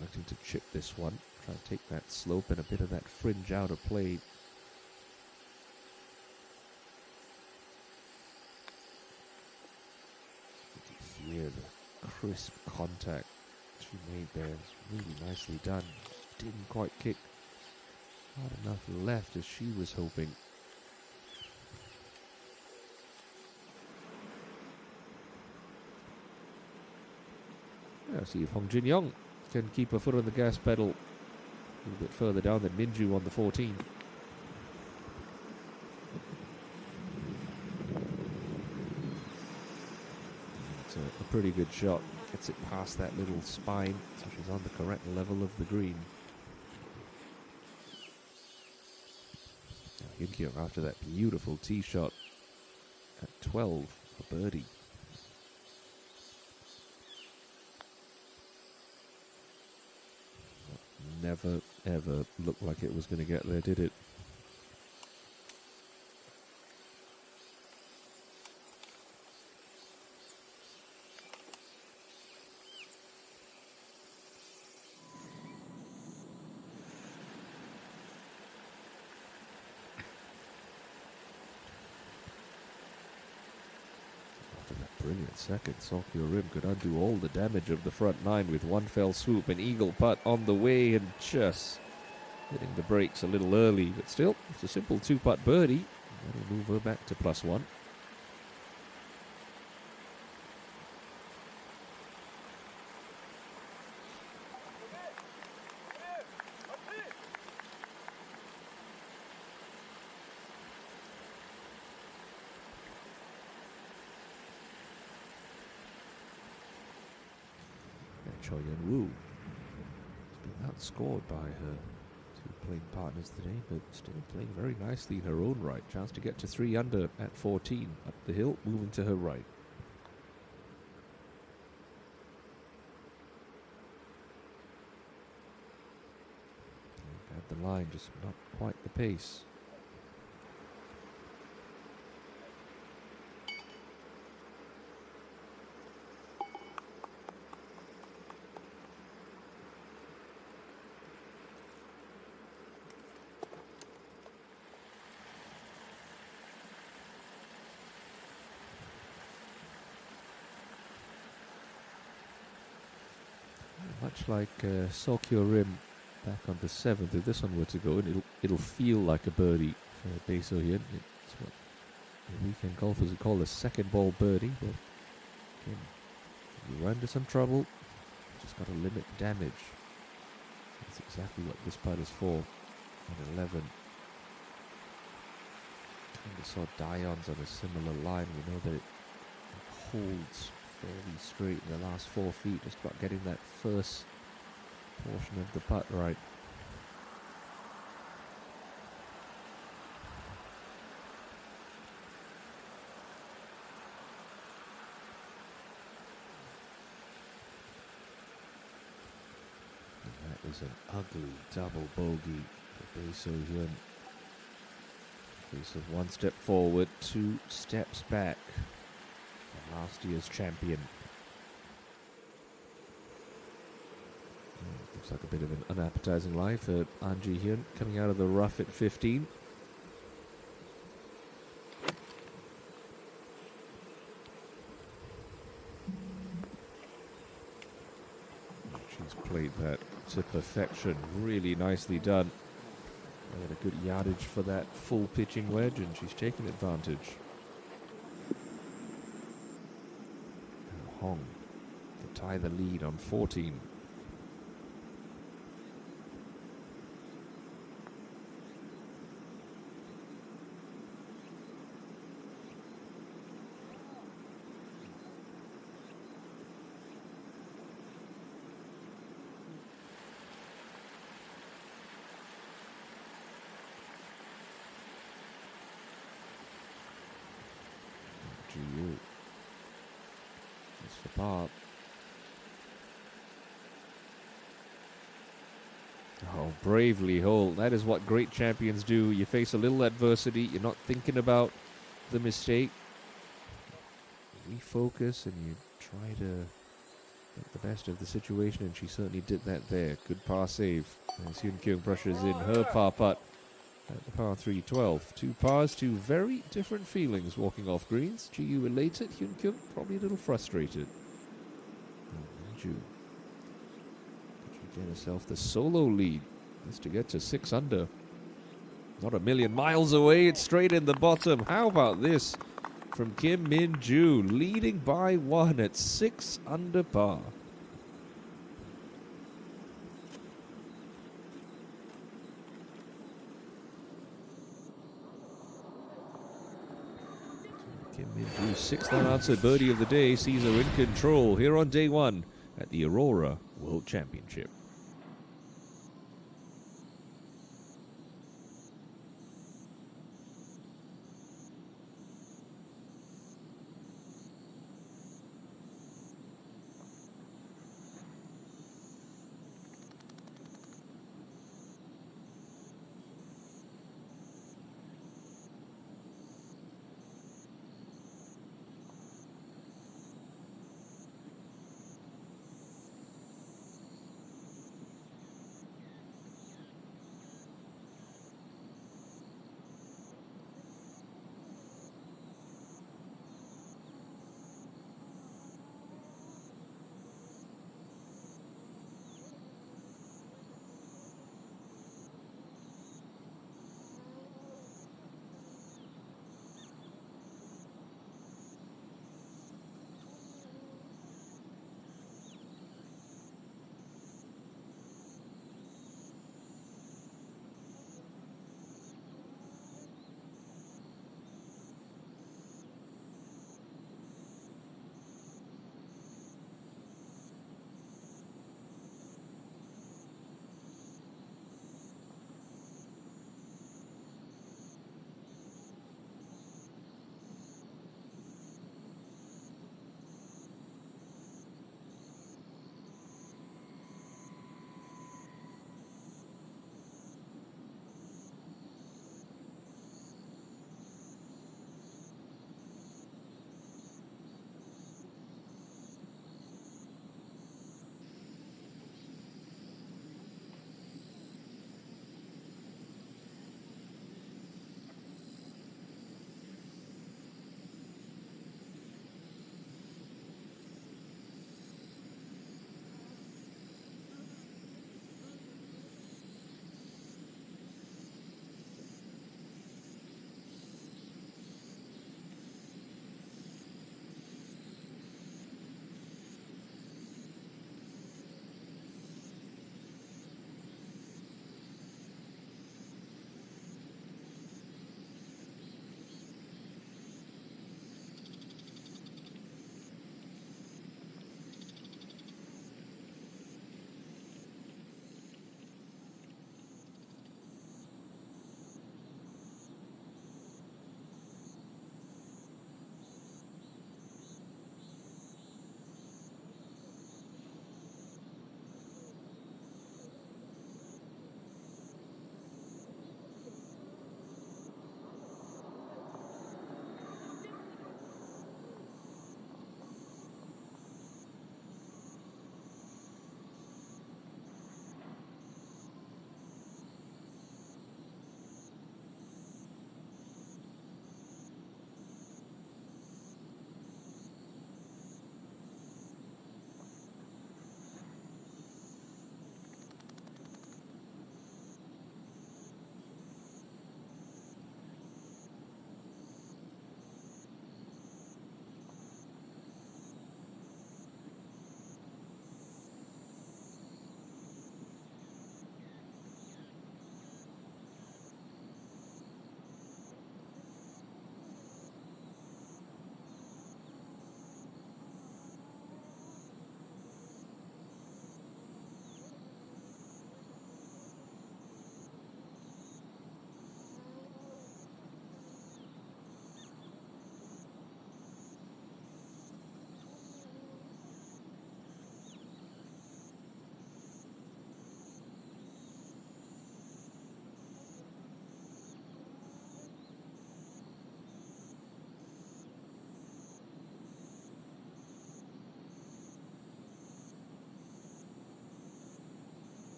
Speaker 1: Looking to chip this one, try to take that slope and a bit of that fringe out of play. You can hear the crisp contact she made there. It's really nicely done. Didn't quite kick hard enough left as she was hoping. Yeah, see if Hong Jin-young can keep her foot on the gas pedal a little bit further down than Min-joo on the 14th. It's a pretty good shot. Gets it past that little spine, so she's on the correct level of the green. Now Hyun-kyo after that beautiful tee shot at 12 for birdie. Never, ever looked like it was going to get there, did it? After that brilliant second, Sokyo Rim could undo all the damage of the front nine with one fell swoop. An eagle putt on the way and just hitting the brakes a little early, but still, it's a simple two-putt birdie. That'll move her back to +1. Choi Yeon-woo has been outscored by her two playing partners today, but still playing very nicely in her own right. Chance to get to 3 under at 14. Up the hill, moving to her right. At the line, just not quite the pace. Much like Sokyo Rim back on the 7th, if this one were to go, and it'll feel like a birdie for Bae So-hyun. It's what the weekend golfers would call a second ball birdie. But again, you run into some trouble, just got to limit damage. That's exactly what this putt is for. At 11, kind of saw Dion's on a similar line. We know that it holds fairly straight in the last 4 feet, just about getting that first portion of the putt right. is an ugly double bogey for Bae So Hyun. Case of 1 step forward, 2 steps back for last year's champion. Looks like a bit of an unappetizing life for An Ji Hyun, coming out of the rough at 15. She's played that to perfection, really nicely done. Had a good yardage for that full pitching wedge, and she's taken advantage. And Hong to tie the lead on 14. GU. It's for par. Oh, bravely hole. That is what great champions do. You face a little adversity. You're not thinking about the mistake. Refocus and you try to get the best of the situation, and she certainly did that there. Good par save. As Hyun Kyung brushes in her par putt at the par 3 12. 2 pars, 2 very different feelings walking off greens. GU elated, Hyun Kyung probably a little frustrated. Ju get herself the solo lead. That's to get to 6 under. Not a million miles away, it's straight in the bottom. How about this from Kim Min Ju, leading by 1 at 6 under par. Kim Min Ju, 6th unanswered birdie of the day, sees her in control here on day 1 at the Aurora World Championship.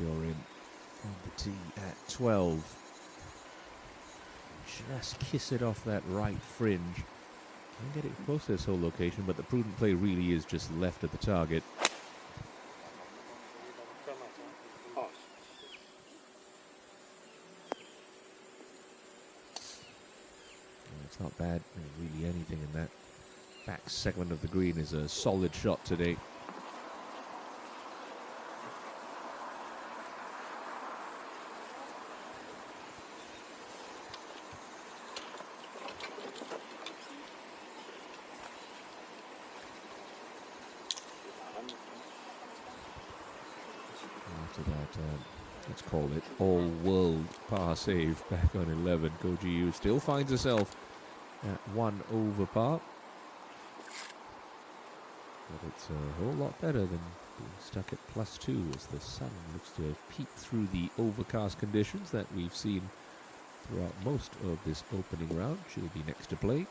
Speaker 1: you're in on the tee at 12. Just kiss it off that right fringe. Can't get it close to this whole location, but the prudent play really is just left of the target. It's not bad. Really anything in that back segment of the green is a solid shot today. After that, let's call it all-world par save back on 11. Koji Yu still finds herself at 1 over par. But it's a whole lot better than being stuck at +2 as the sun looks to have peeked through the overcast conditions that we've seen throughout most of this opening round. She'll be next to play.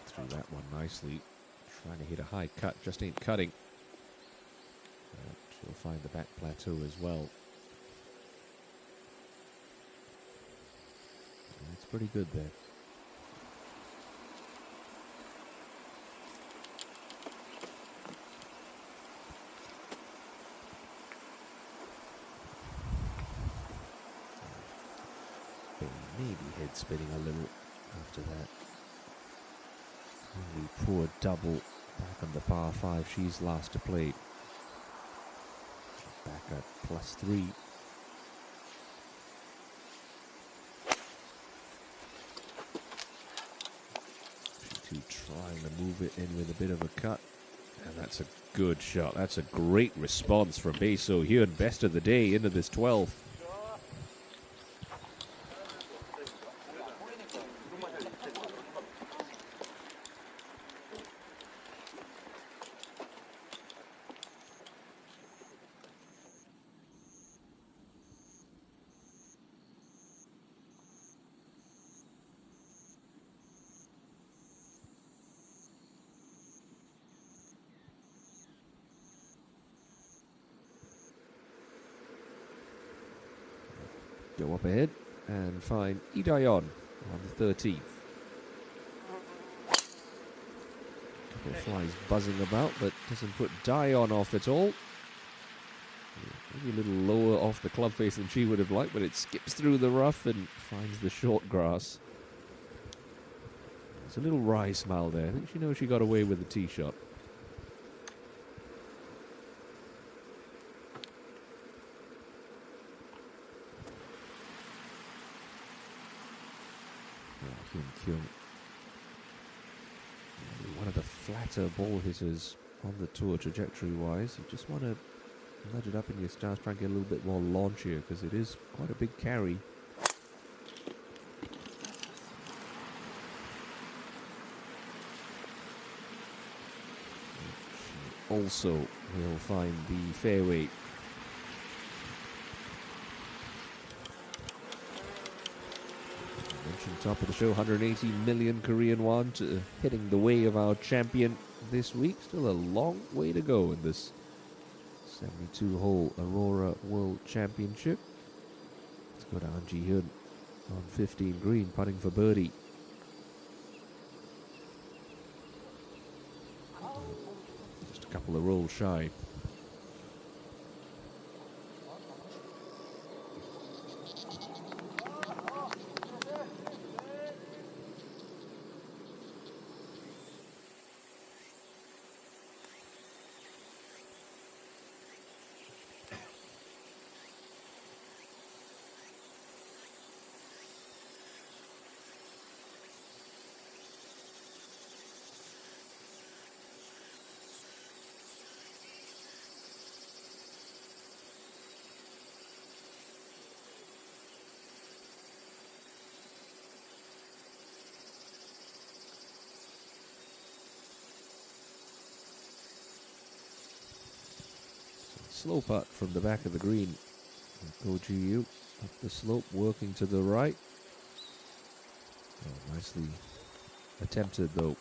Speaker 1: Through that one nicely. Trying to hit a high cut, just ain't cutting. She'll find the back plateau as well. It's pretty good there. Maybe head spinning a little after that. Really poor double back on the par 5. She's last to play. Back at +3. She trying to move it in with a bit of a cut. And that's a good shot. That's a great response from Bae So Hyun. Best of the day into this 12th. Go up ahead and find Lee Daeon on the 13th. Couple of flies buzzing about, but doesn't put Daeon off at all. Maybe a little lower off the club face than she would have liked, but it skips through the rough and finds the short grass. There's a little wry smile there. I think she knows she got away with the tee shot. One of the flatter ball hitters on the tour trajectory-wise. You just want to nudge it up in your stance, try and get a little bit more launchier because it is quite a big carry. Also will find the fairway. Top of the show, 180 million Korean won to hitting the way of our champion this week. Still a long way to go in this 72-hole Aurora World Championship. Let's go to An Ji-hyun on 15 green, putting for birdie. Just a couple of rolls shy. slow putt from the back of the green. OGU up the slope, working to the right. Oh, nicely attempted though.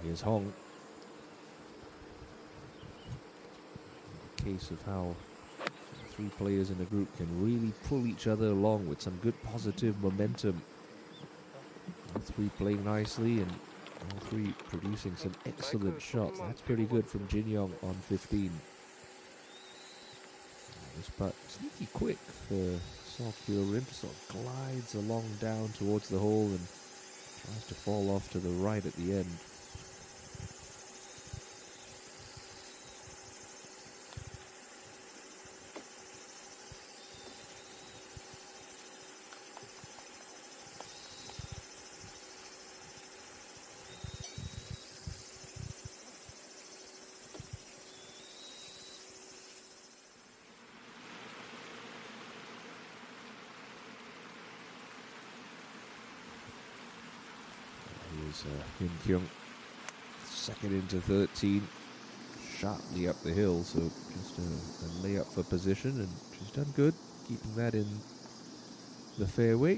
Speaker 1: Here's Hong. A case of how three players in a group can really pull each other along with some good positive momentum. All three playing nicely and all three producing some excellent shots. That's pretty good from Jin Young on 15. This putt sneaky quick for Seok Hyo-rim. Sort of glides along down towards the hole and tries to fall off to the right at the end. Here's Hyun Kyung, second into 13, sharply up the hill, so just a layup for position, and she's done good, keeping that in the fairway.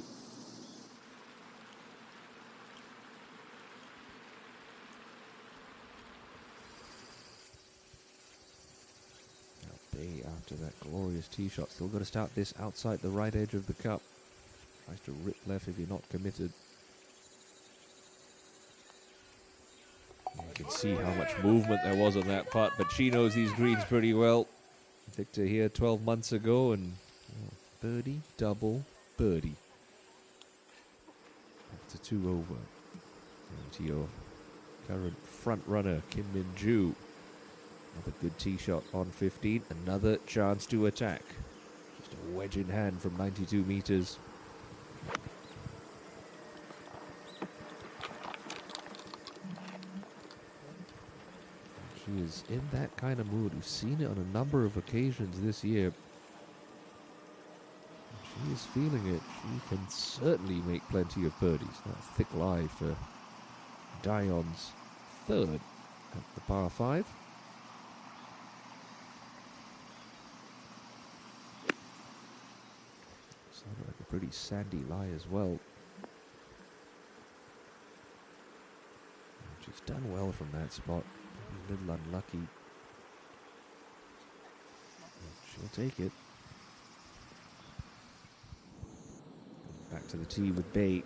Speaker 1: Now Bay, after that glorious tee shot, still got to start this outside the right edge of the cup. Tries to rip left if you're not committed. You can see how much movement there was on that putt, but she knows these greens pretty well. Victor here 12 months ago, and birdie, double, birdie. Back to 2 over. And to your current front runner, Kim Min-joo. Another good tee shot on 15. Another chance to attack. Just a wedge in hand from 92 meters. She is in that kind of mood. We've seen it on a number of occasions this year. She is feeling it. She can certainly make plenty of birdies. That thick lie for Dion's third at the par 5. Sounded like a pretty sandy lie as well. She's done well from that spot. Maybe a little unlucky. She'll take it. Back to the tee with Bay.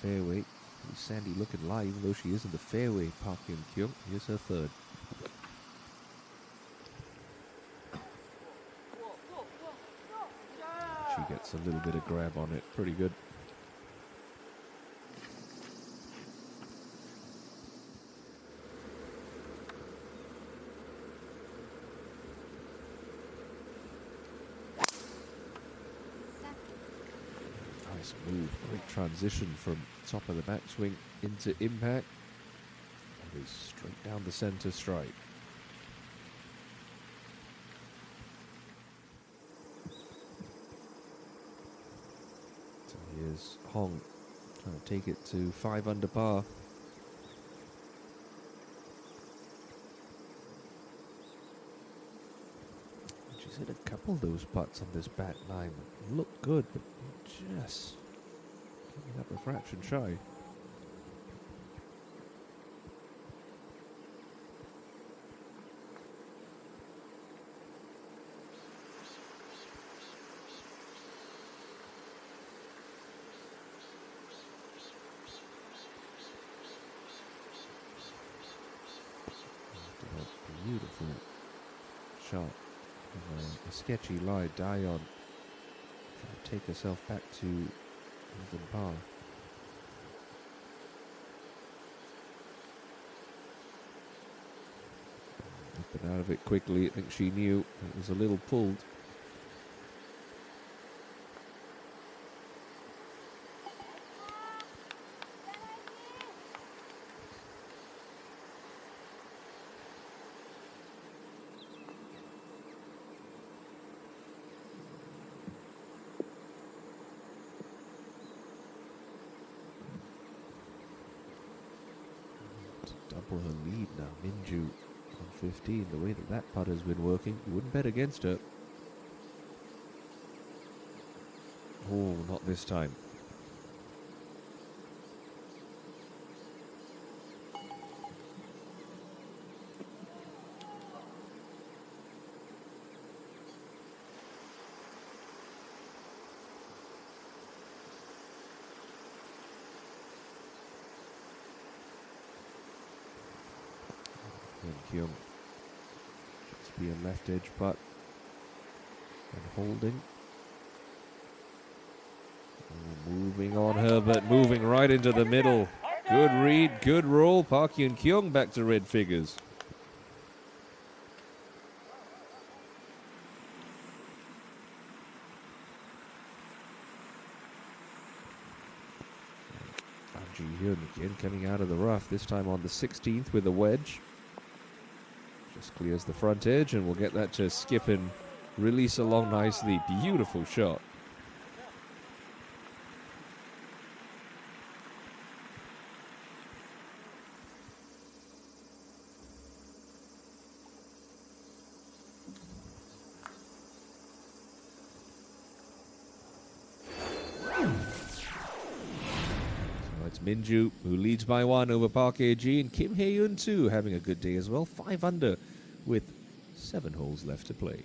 Speaker 1: Fairway. Pretty sandy looking lie, even though she is in the fairway. Park Hyun-kyung. Here's her third. She gets a little bit of grab on it. Pretty good. Nice move. Great transition from top of the backswing into impact. That is straight down the center strike. So here's Hong trying to take it to 5 under par. She's hit a couple of those putts on this back 9 that look good, but just coming up a fraction shy. After that beautiful shot A sketchy lie, Dion. Trying to take herself back to even par. Up and out of it quickly. I think she knew it was a little pulled. Double her lead now, Minju on 15. The way that putter's been working, you wouldn't bet against her. Oh, not this time. Kyung. Just be a left edge putt. And holding. Oh, moving on Herbert, moving right into the middle. Good read, good roll. Park Hyun Kyung back to red figures. Ji Hyun again coming out of the rough, this time on the 16th with a wedge. Just clears the front edge and we'll get that to skip and release along nicely. Beautiful shot. Minju, who leads by 1 over Park AG, and Kim Hae-yoon too, having a good day as well. 5 under with 7 holes left to play.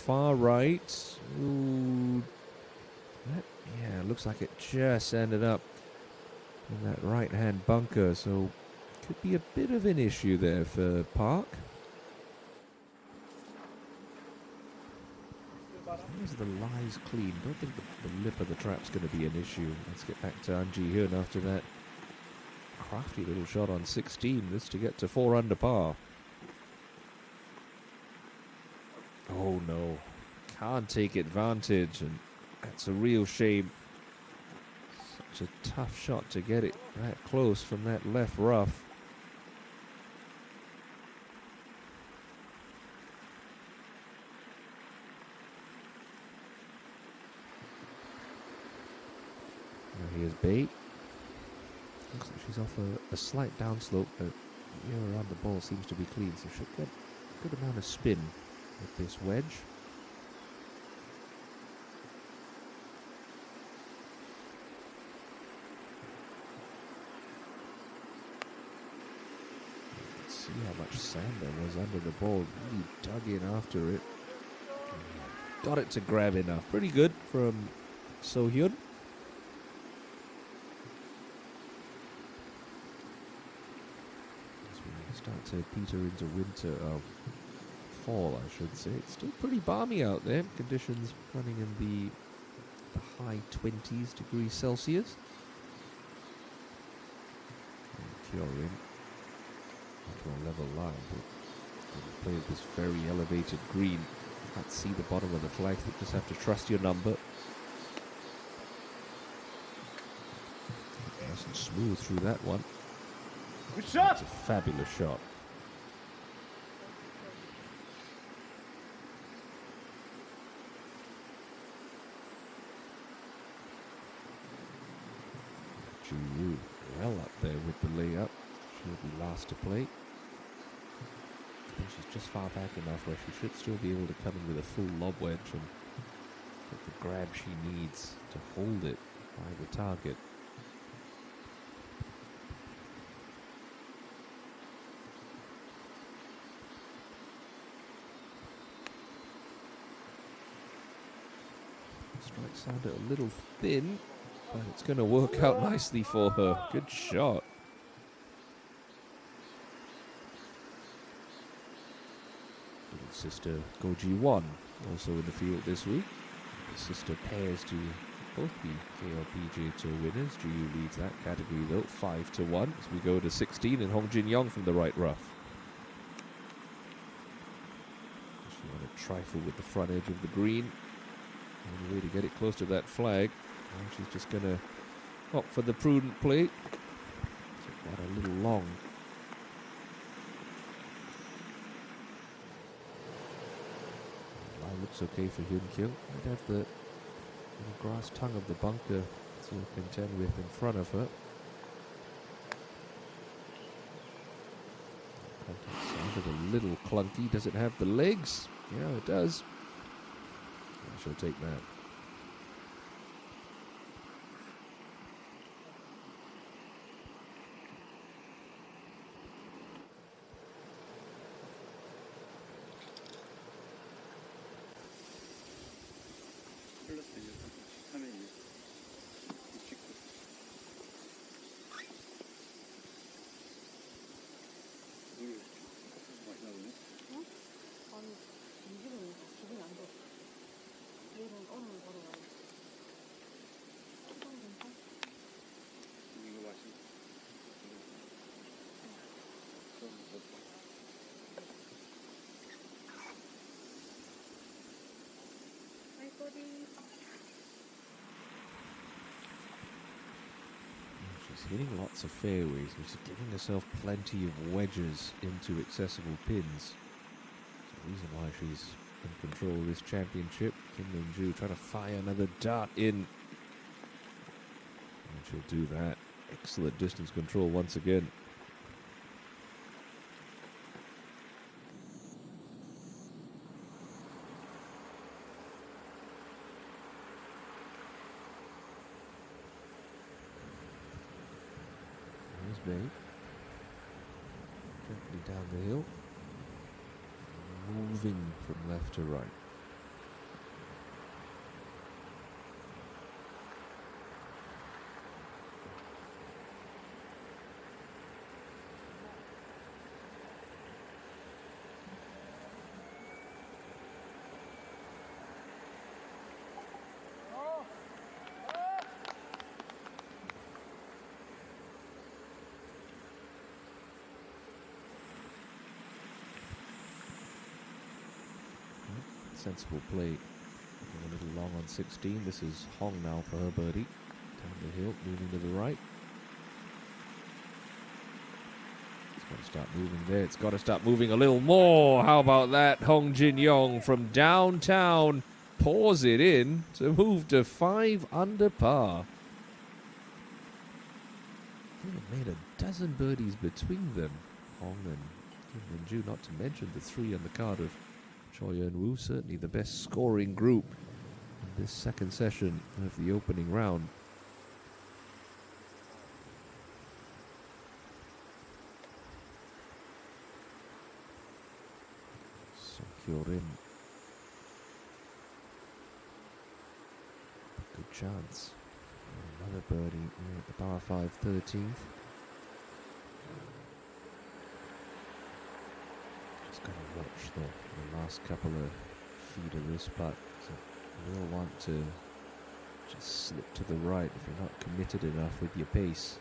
Speaker 1: far right. Ooh. Yeah, looks like it just ended up in that right-hand bunker, so could be a bit of an issue there for Park. As the lie's clean, don't think the lip of the trap's going to be an issue. Let's get back to An Ji-hyun after that crafty little shot on 16. This to get to 4 under par. Oh no, can't take advantage, and that's a real shame. Such a tough shot to get it that close from that left rough. Now here's Bate. Looks like she's off a slight downslope, but the air around the ball seems to be clean, so she'll get a good amount of spin with this wedge. Let's see how much sand there was under the ball. Really dug in after it. Got it to grab enough. Pretty good from So-hyun. Start to peter into winter, fall I should say. It's still pretty balmy out there. Conditions running in the high 20s degrees Celsius. Kyorin onto a level line, but play this very elevated green. Can't see the bottom of the flag, you just have to trust your number. Nice and smooth through that one.
Speaker 2: Good shot!
Speaker 1: It's a fabulous shot. Ju well up there with the layup. She'll be last to play. I think she's just far back enough where she should still be able to come in with a full lob wedge and get the grab she needs to hold it by the target. Strike sounded a little thin, but it's going to work out nicely for her. Good shot. Little sister Goji Won also in the field this week. The sister pairs to both be KLPGA Tour winners. Jiu leads that category though, 5-1 as we go to 16, and Hong Jin Young from the right rough. She want to trifle with the front edge of the green. Only way to get it close to that flag. And she's just going to opt for the prudent play. Took that a little long. Line looks okay for Hyun Kyung. Might have the little grass tongue of the bunker to contend with in front of her. Contact sounded a little clunky. Does it have the legs? Yeah, it does. She'll take that. She's hitting lots of fairways, and she's giving herself plenty of wedges into accessible pins. It's the reason why she's in control of this championship. Kim Min-ju trying to fire another dart in. And she'll do that. Excellent distance control once again. There's Bay. Gently down the hill. Moving from left to right. sensible play. Looking a little long on 16. This is Hong now for her birdie. Down the hill, moving to the right. It's got to start moving there. It's got to start moving a little more. How about that? Hong Jin Yong from downtown pours it in to move to 5 under par. They've made a dozen birdies between them. Hong and Kim Min-ju, not to mention the 3 on the card of Choi Eun-woo, certainly the best scoring group in this second session of the opening round. Kyorin. Good chance. Another birdie here at the par 5 13th. Just gotta watch the last couple of feet of this putt. So you'll want to just slip to the right if you're not committed enough with your pace.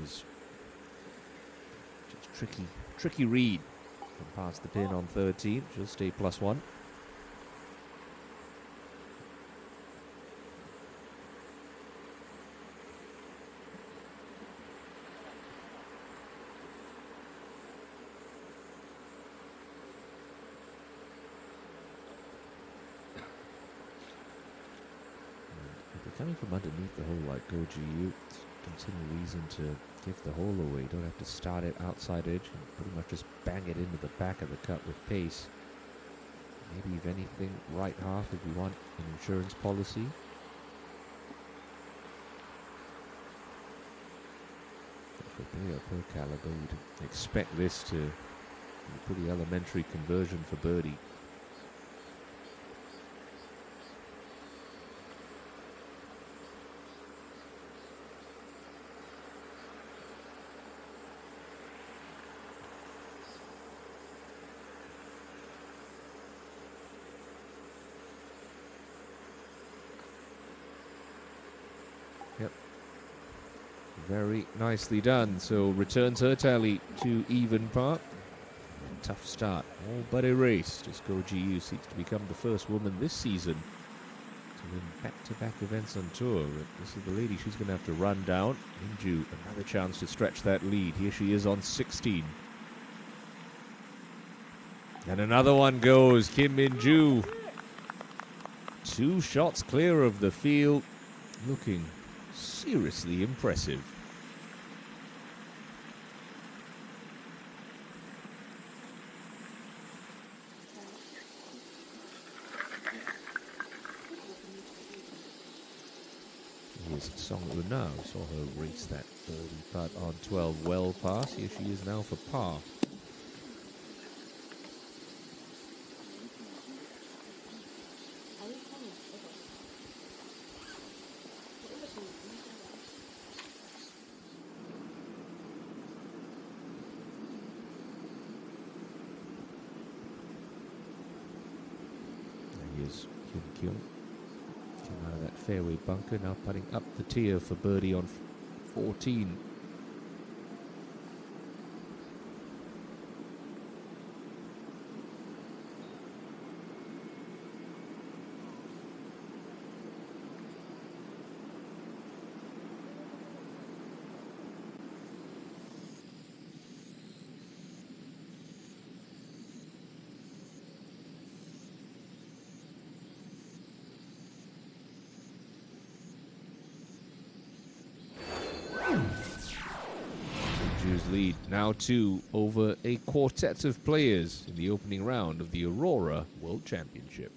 Speaker 1: Is just tricky read from past the pin on 13. She'll stay +1. If you're coming from underneath the hole like GoGU, don't see any reason to give the hole away. You don't have to start it outside edge and pretty much just bang it into the back of the cut with pace. Maybe if anything, right half if you want an insurance policy. For a player of her caliber, you'd expect this to be a pretty elementary conversion for birdie. Yep. Very nicely done. So returns her tally to even par. Tough start. All but erased as GoGU seeks to become the first woman this season to win back-to-back events on tour. This is the lady she's going to have to run down. Min-ju, another chance to stretch that lead. Here she is on 16. And another one goes. Kim Min-ju. 2 shots clear of the field. Looking seriously impressive. Here's Song Eun-na. Saw her race that birdie putt on 12 well past. Here she is now for par. Here's Hyun Kyung. Came out of that fairway bunker, now putting up the tier for birdie on 14. Lead now 2 over a quartet of players in the opening round of the Aurora World Championship.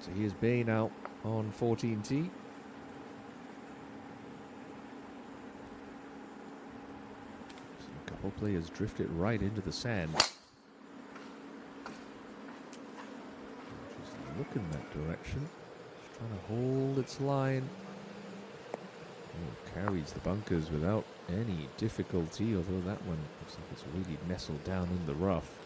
Speaker 1: So here's Bay now on 14T. So a couple players drifted right into the sand. Just looking that direction. Just trying to hold its line. Oh, carries the bunkers without any difficulty, although that one looks like it's really nestled down in the rough.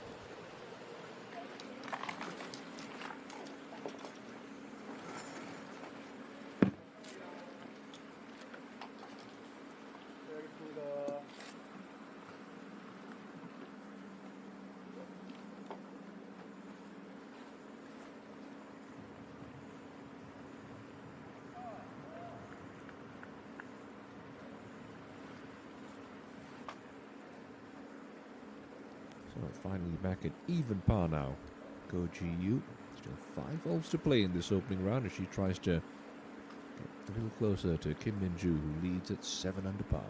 Speaker 1: So finally back at even par now. Go GU. Still 5 holes to play in this opening round as she tries to get a little closer to Kim Min-ju, who leads at 7 under par.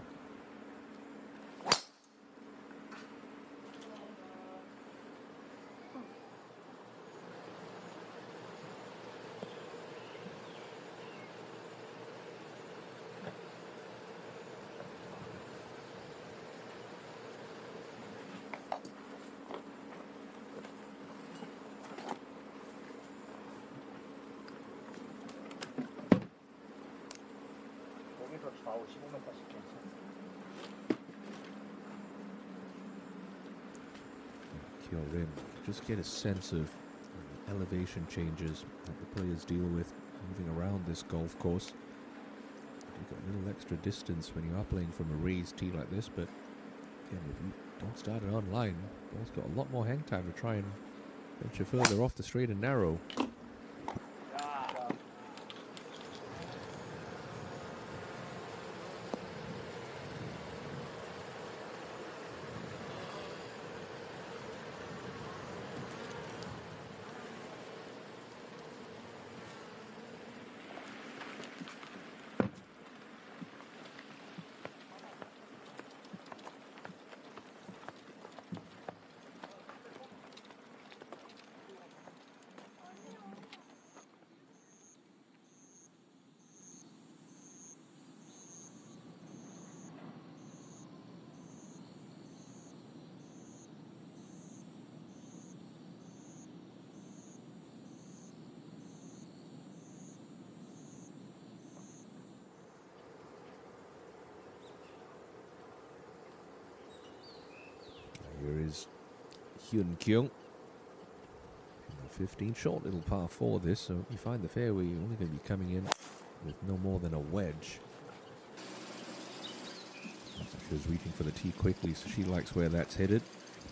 Speaker 1: Killed in. Just get a sense of the elevation changes that the players deal with moving around this golf course. You got a little extra distance when you are playing from a raised tee like this, but again, if you don't start it on line, the ball's got a lot more hang time to try and venture further off the straight and narrow. Here is Hyun Kyung. 15, short little par 4 this, so you find the fairway, you're only going to be coming in with no more than a wedge. She was reaching for the tee quickly, so she likes where that's headed.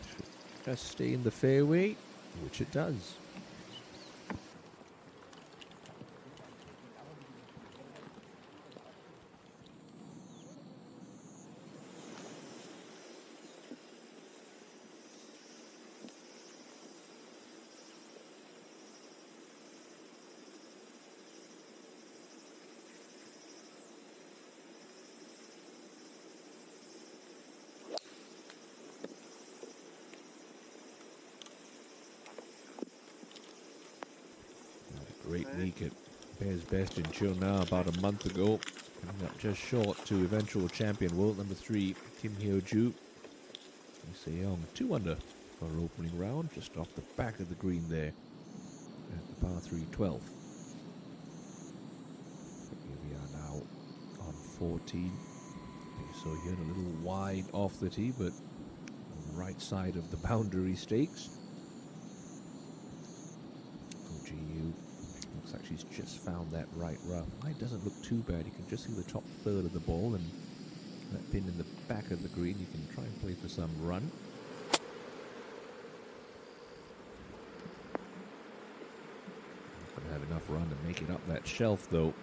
Speaker 1: Should just stay in the fairway, which it does. Great week at Bears Best in Chilna about a month ago. Coming up just short to eventual champion world number 3, Kim Hyo-ju. Lee Se-young 2 under for our opening round, just off the back of the green there at the par 3 12th. Here we are now on 14. So here a little wide off the tee, but on the right side of the boundary stakes. GU looks like she's just found that right rough. It doesn't look too bad. You can just see the top third of the ball, and that pin in the back of the green. You can try and play for some run. Not going to have enough run to make it up that shelf, though.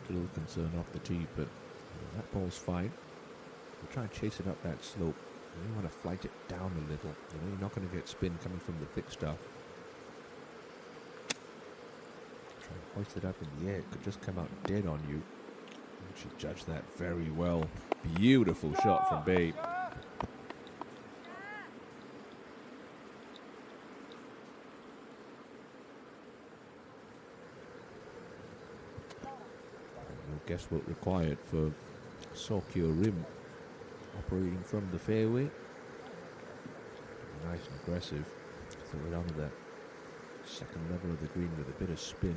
Speaker 1: A little concern off the tee, but That ball's fine. We'll try and chase it up that slope. You want to flight it down a little. You know, you're not going to get spin coming from the thick stuff. Try and hoist it up in the air. It could just come out dead on you. She judged that very well. Beautiful shot from Babe. No guesswork required for Sokyo Rim operating from the fairway. Nice and aggressive. Throw it onto that second level of the green with a bit of spin.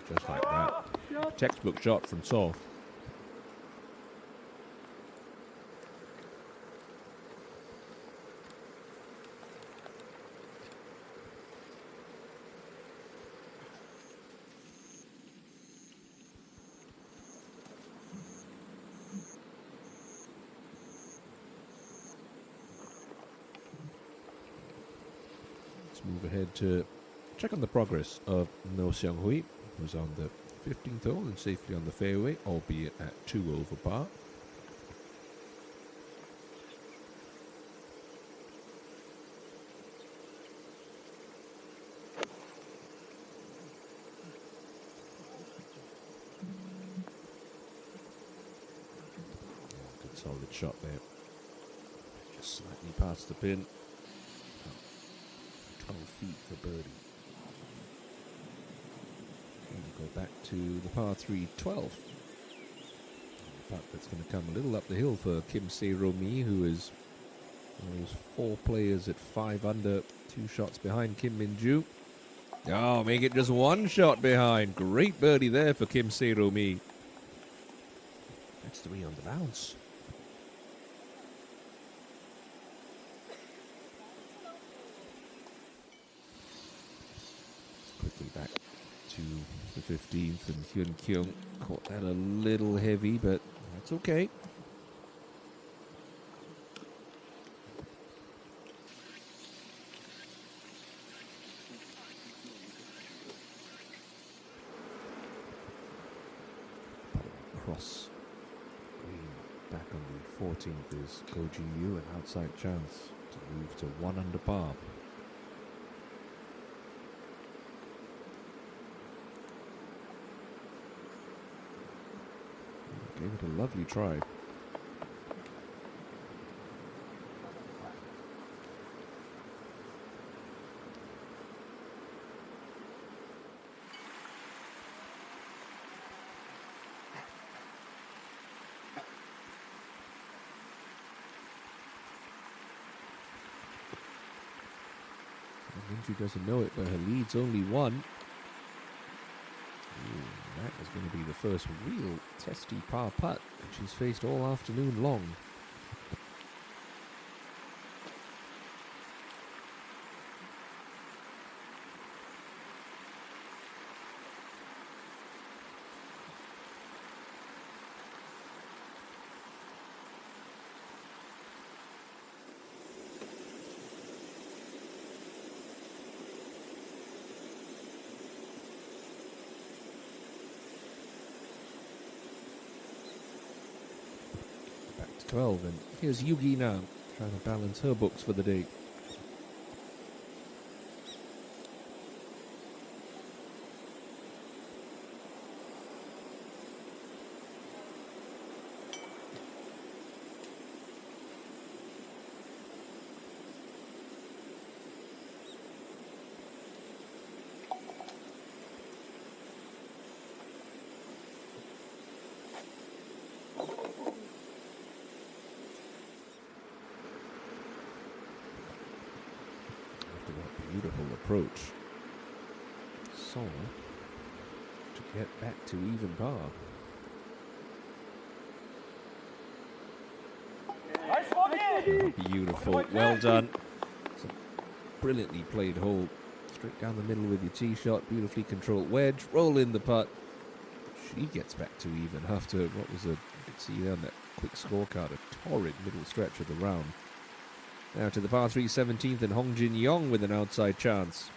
Speaker 1: Just like that. Textbook shot from So. Let's move ahead to check on the progress of No Xianghui, who's on the 15th hole and safely on the fairway, albeit at 2 over par. Good solid shot there. Just slightly past the pin. 12 feet for birdie. Go back to the par 3 12. The putt that's going to come a little up the hill for Kim Se-ro-mi, who is one of those 4 players at 5 under, 2 shots behind Kim Min-ju. Oh, make it just 1 shot behind. Great birdie there for Kim Se-ro-mi. That's 3 on the bounce. Quickly back to the 15th, and Hyun Kyung caught that a little heavy, but that's okay. Cross green back on the 14th is Ko Ji-yu, an outside chance to move to 1 under par. Gave it a lovely try. Minju doesn't know it, but her lead's only 1. That is going to be the first real testy par putt that she's faced all afternoon long. Back to 12, and here's Yugi now, trying to balance her books for the day. Beautiful approach. So, to get back to even par. Oh, beautiful. Well done. It's a brilliantly played hole. Straight down the middle with your tee shot. Beautifully controlled wedge. Roll in the putt. She gets back to even after what was a can see there on that quick scorecard, a torrid middle stretch of the round. Now to the par 3 17th, and Hong Jin Yong with an outside chance.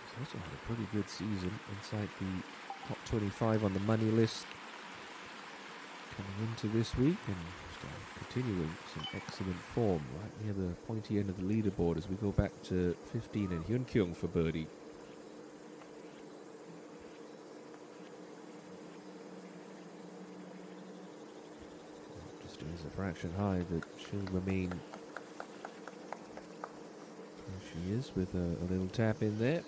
Speaker 1: She's also had a pretty good season inside the top 25 on the money list coming into this week, and continuing some excellent form right near the pointy end of the leaderboard as we go back to 15 and Hyun Kyung for birdie. Just is a fraction high that she'll remain where she is with a little tap in there.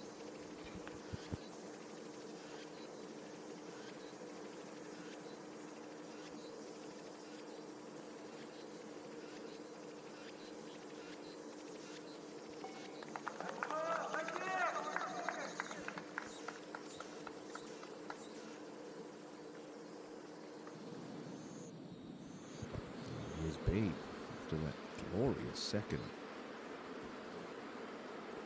Speaker 1: Babe, after that glorious second,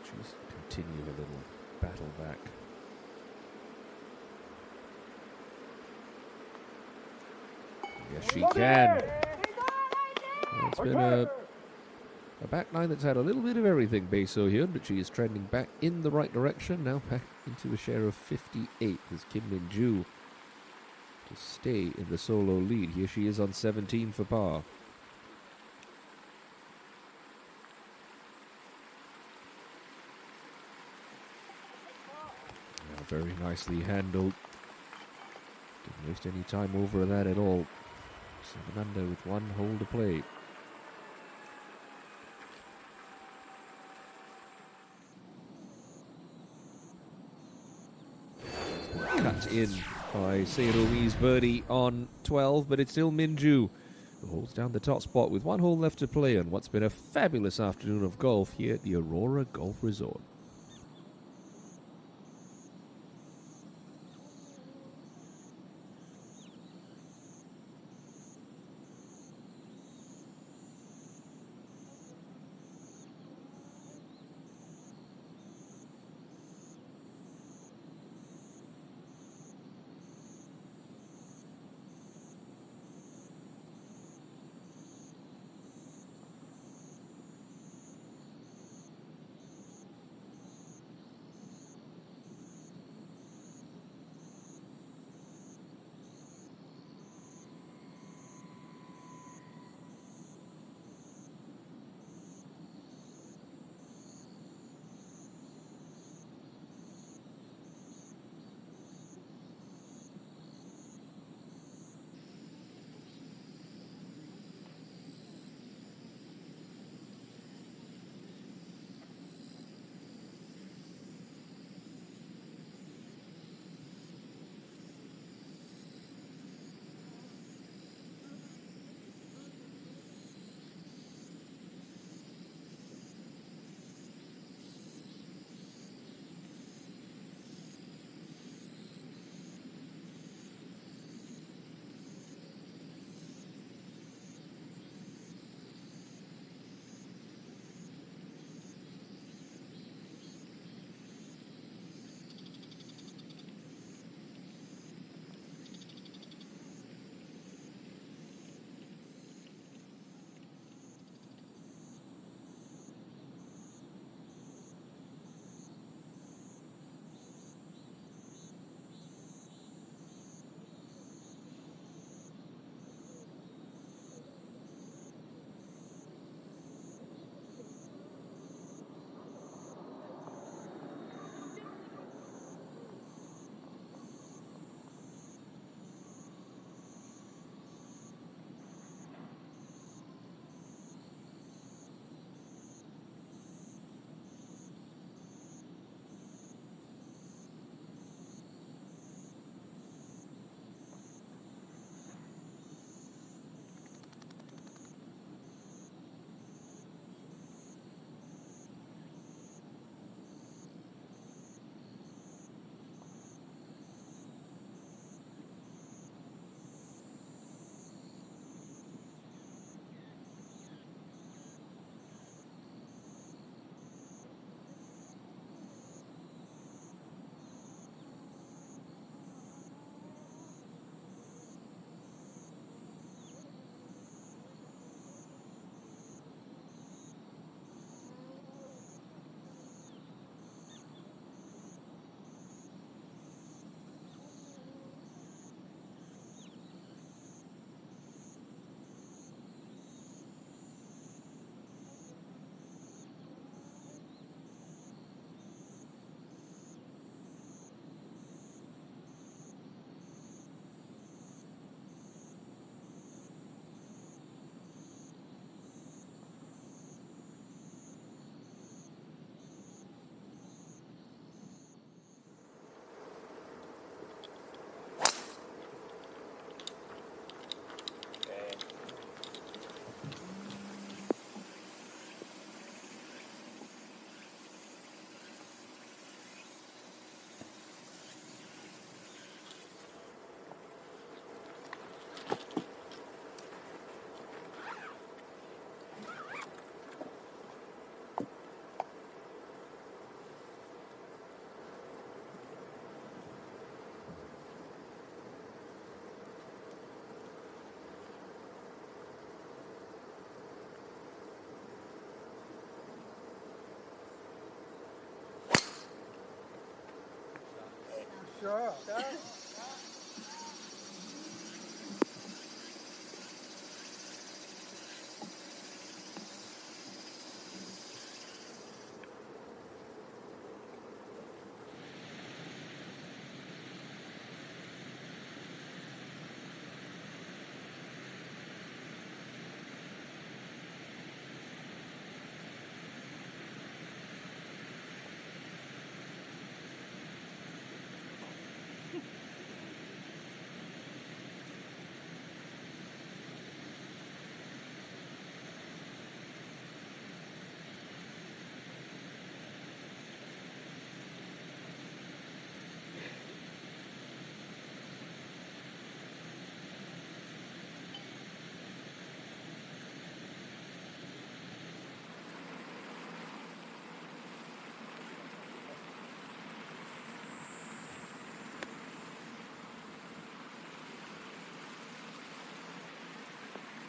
Speaker 1: she's continued a little battle back. Yes, she can. It's been a back nine that's had a little bit of everything, Bae-So Hyun, but she is trending back in the right direction, now back into a share of 58 as Kim Min-Joo to stay in the solo lead. Here she is on 17 for par. Very nicely handled. Didn't waste any time over that at all. 7 under with 1 hole to play. Cut in by Seirumi's birdie on 12, but it's still Min-Joo who holds down the top spot with 1 hole left to play on what's been a fabulous afternoon of golf here at the Aurora Golf Resort.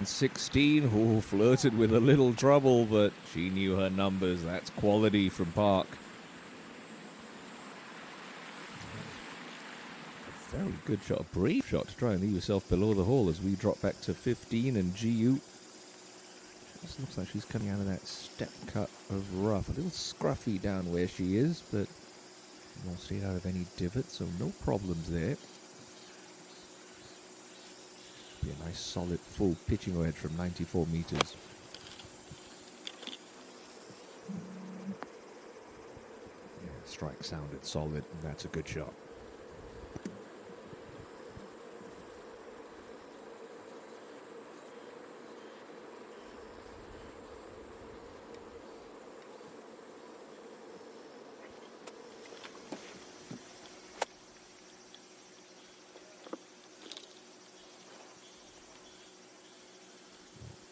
Speaker 1: 16, who flirted with a little trouble, but she knew her numbers. That's quality from Park. A very good shot, a brave shot to try and leave yourself below the hole as we drop back to 15, and GU just looks like she's coming out of that step cut of rough. A little scruffy down where she is, but won't stay out of any divots, so no problems there. Be a nice solid full pitching wedge from 94 meters. Yeah, strike sounded solid, and that's a good shot.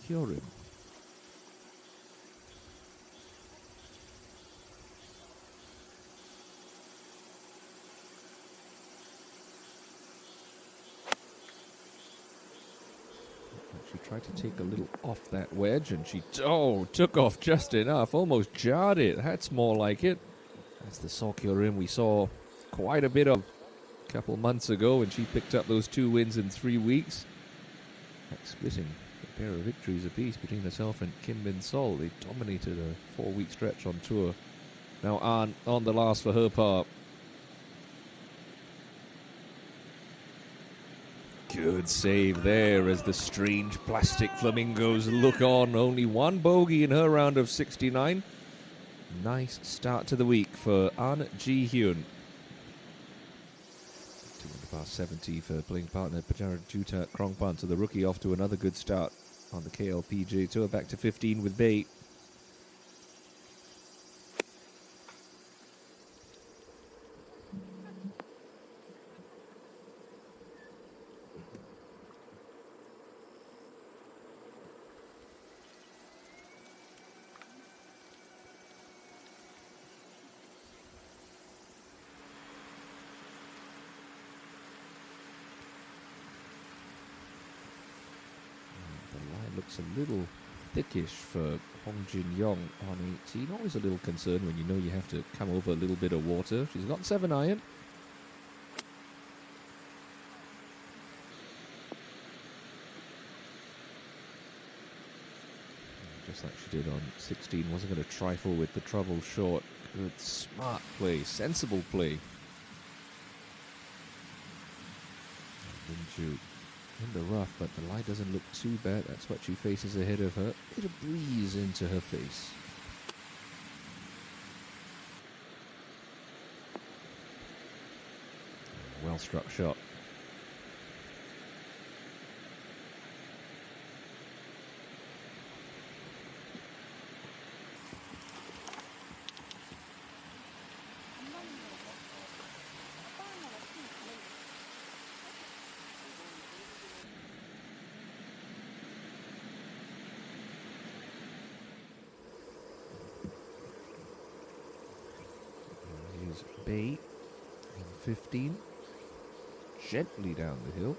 Speaker 1: Curing. She tried to take a little off that wedge, and she took off just enough, almost jarred it. That's more like it. That's the Sokyo rim we saw quite a bit of a couple months ago when she picked up those 2 wins in 3 weeks. Like splitting a pair of victories apiece between herself and Kim Min Sol. They dominated a 4-week stretch on tour. Now on the last for her part. Good save there as the strange plastic flamingos look on. Only 1 bogey in her round of 69. Nice start to the week for An Ji-hyun. 2 past 70 for playing partner Pajara Juta Krongpan. So the rookie off to another good start on the KLPGA Tour. Back to 15 with Bay. Looks a little thickish for Hong Jin Yong on 18. Always a little concerned when you know you have to come over a little bit of water. She's got 7 iron. Just like she did on 16. Wasn't going to trifle with the trouble short. Good, smart play, sensible play. Minju in the rough, but the lie doesn't look too bad. That's what she faces ahead of her. Bit of breeze into her face. Well struck shot. Bay in 15, gently down the hill.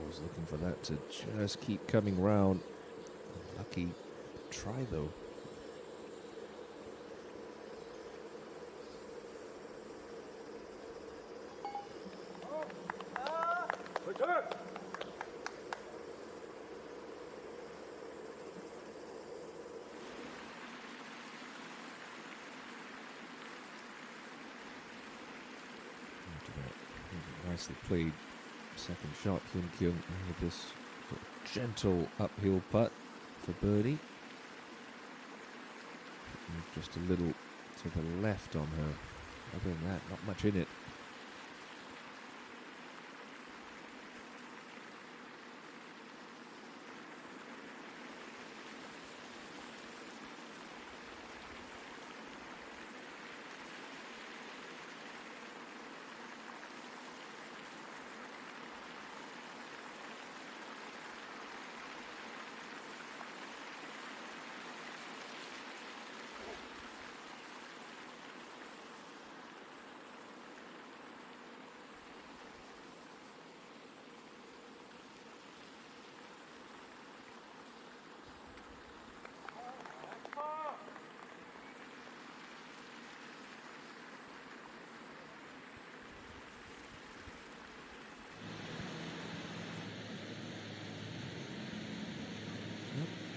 Speaker 1: Was looking for that to just keep coming round. Lucky try though. Nicely played second shot, Hyun Kyung, with this sort of gentle uphill putt for birdie. Just a little to the left on her. Other than that, not much in it.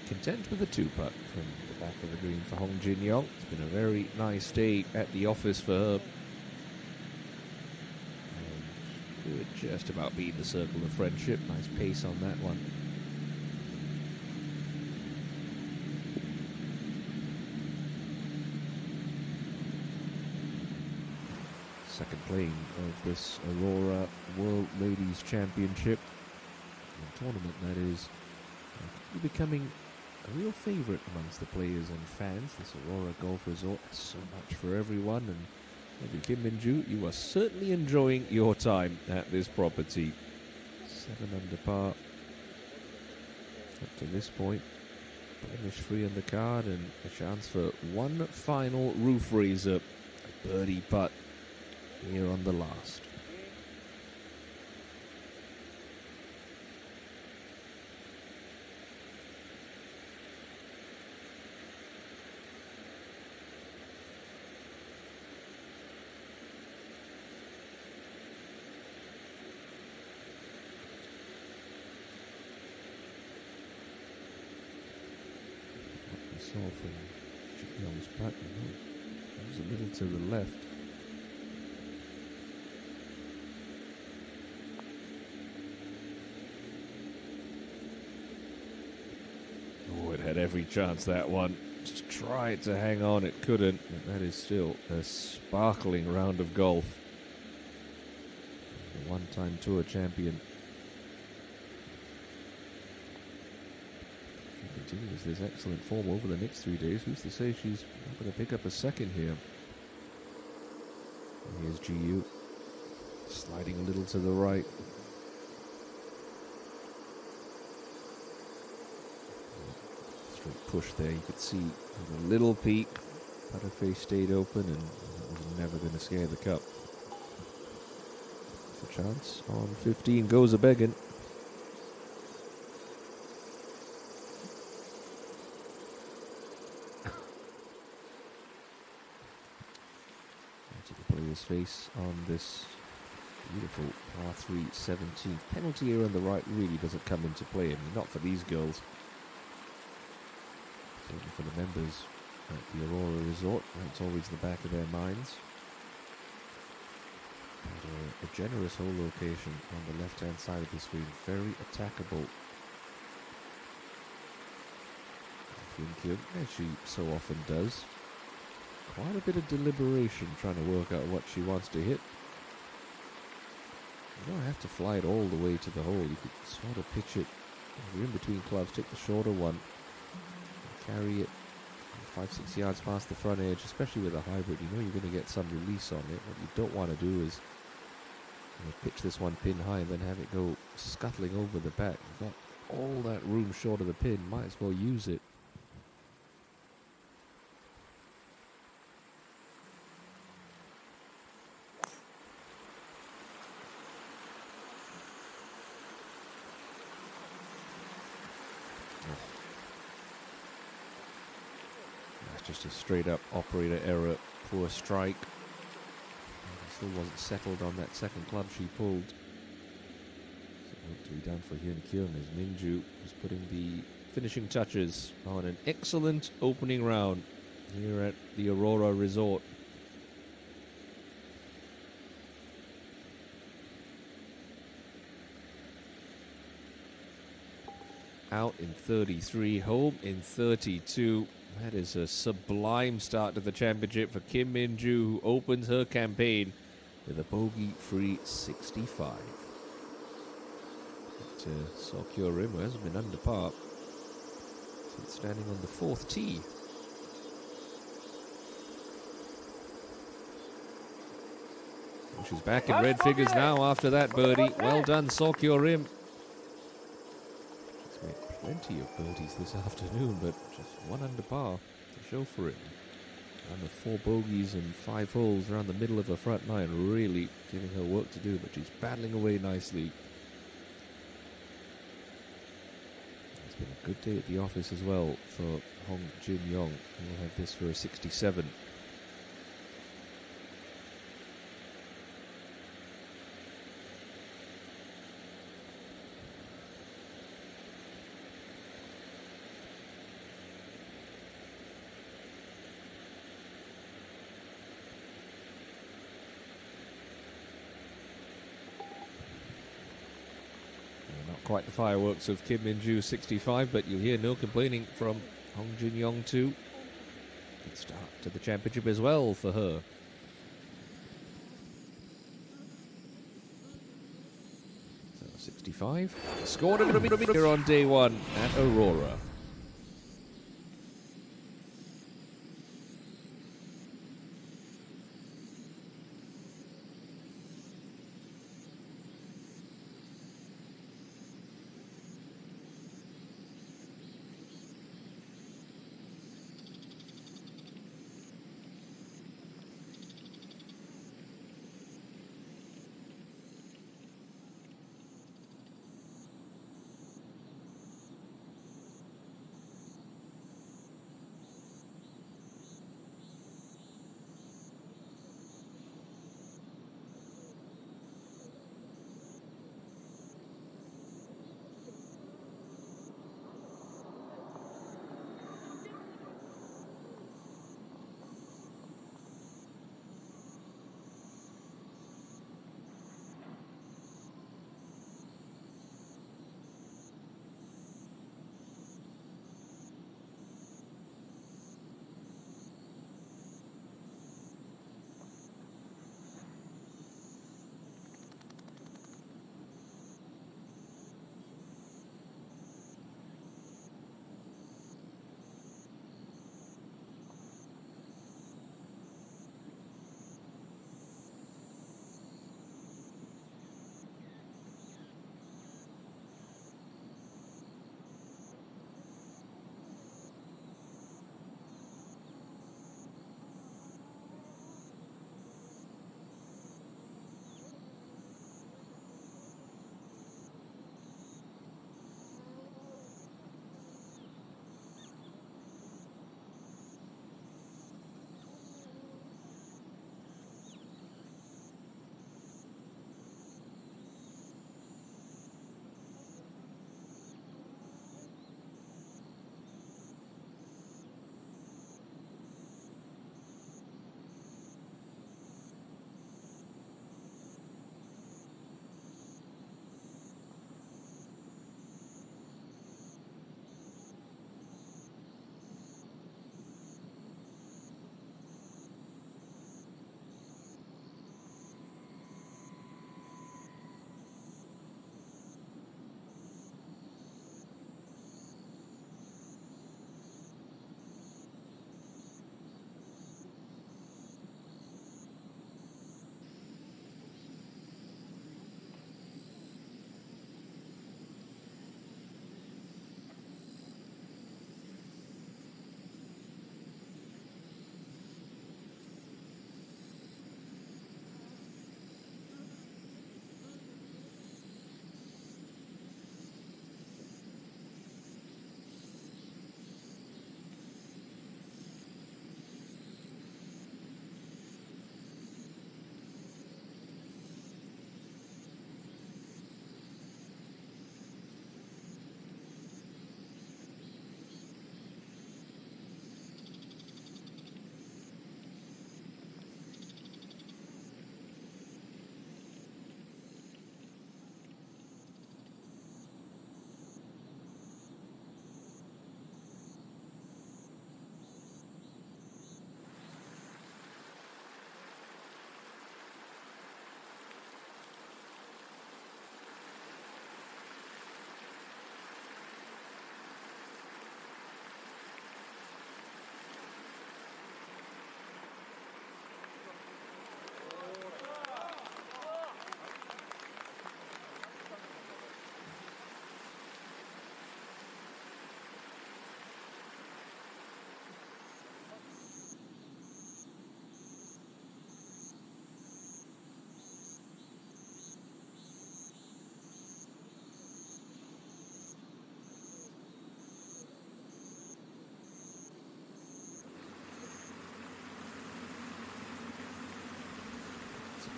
Speaker 1: Content with a two-putt from the back of the green for Hong Jin Young. It's been a very nice day at the office for her. And we're just about beating the circle of friendship. Nice pace on that one. Second playing of this Aurora World Ladies Championship. A tournament that is becoming a real favourite amongst the players and fans. This Aurora Golf Resort has so much for everyone, and maybe Kim Min-ju, you are certainly enjoying your time at this property. 7 under par up to this point. Blemish free on the card, and a chance for one final roof raiser. A birdie putt here on the last. Saw from Young's putt, it was a little to the left. Oh, it had every chance, that one. Just tried to hang on, it couldn't. But that is still a sparkling round of golf. A one-time tour champion. Continues this excellent form over the next 3 days. Who's to say she's not going to pick up a second here? And here's GU sliding a little to the right. Straight push there. You could see a little peak. Putter face stayed open, and it was never going to scare the cup. It's a chance on 15 goes a begging. Player's face on this beautiful par 3 17th. Penalty here on the right really doesn't come into play. I mean, not for these girls. Certainly for the members at the Aurora Resort. That's always the back of their minds. And a generous hole location on the left-hand side of the screen. Very attackable. As she so often does. Quite a bit of deliberation trying to work out what she wants to hit. You don't have to fly it all the way to the hole. You could sort of pitch it. If you're in between clubs, take the shorter one. Carry it 5-6 yards past the front edge, especially with a hybrid. You know you're going to get some release on it. What you don't want to do is pitch this one pin high and then have it go scuttling over the back. You've got all that room short of the pin. Might as well use it. Just a straight up operator error, poor strike. Still wasn't settled on that second club she pulled. So Victory down for Hyun Kyung as Minju was putting the finishing touches on an excellent opening round here at the Aurora Resort. Out in 33, home in 32. That is a sublime start to the championship for Kim Min-ju, who opens her campaign with a bogey-free 65. Seok Hyo-rim, who hasn't been under par since standing on the fourth tee. And she's back in red figures now after that birdie. Well done, Seok Hyo-rim. She's made plenty of birdies this afternoon, but just one under par to show for it. And the 4 bogeys and 5 holes around the middle of her front nine, really giving her work to do, but she's battling away nicely. It's been a good day at the office as well for Hong Jin-young, who will have this for a 67. Quite the fireworks of Kim Min-ju 65, but you'll hear no complaining from Hong Jin-young too. Good start to the championship as well for her. So 65, scored a bit here on day one at Aurora.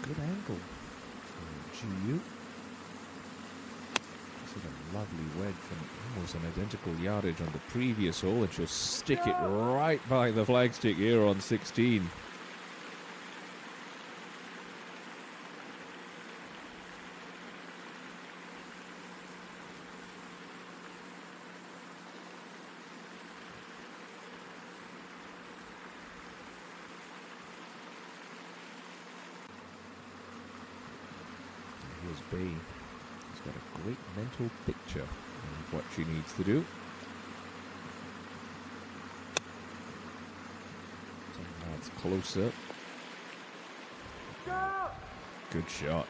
Speaker 1: Good angle. GU. She's hit a lovely wedge from almost an identical yardage on the previous hole, and she'll stick it right by the flagstick here on 16. Here's Bay. She's got a great mental picture of what she needs to do. That's closer. Good shot.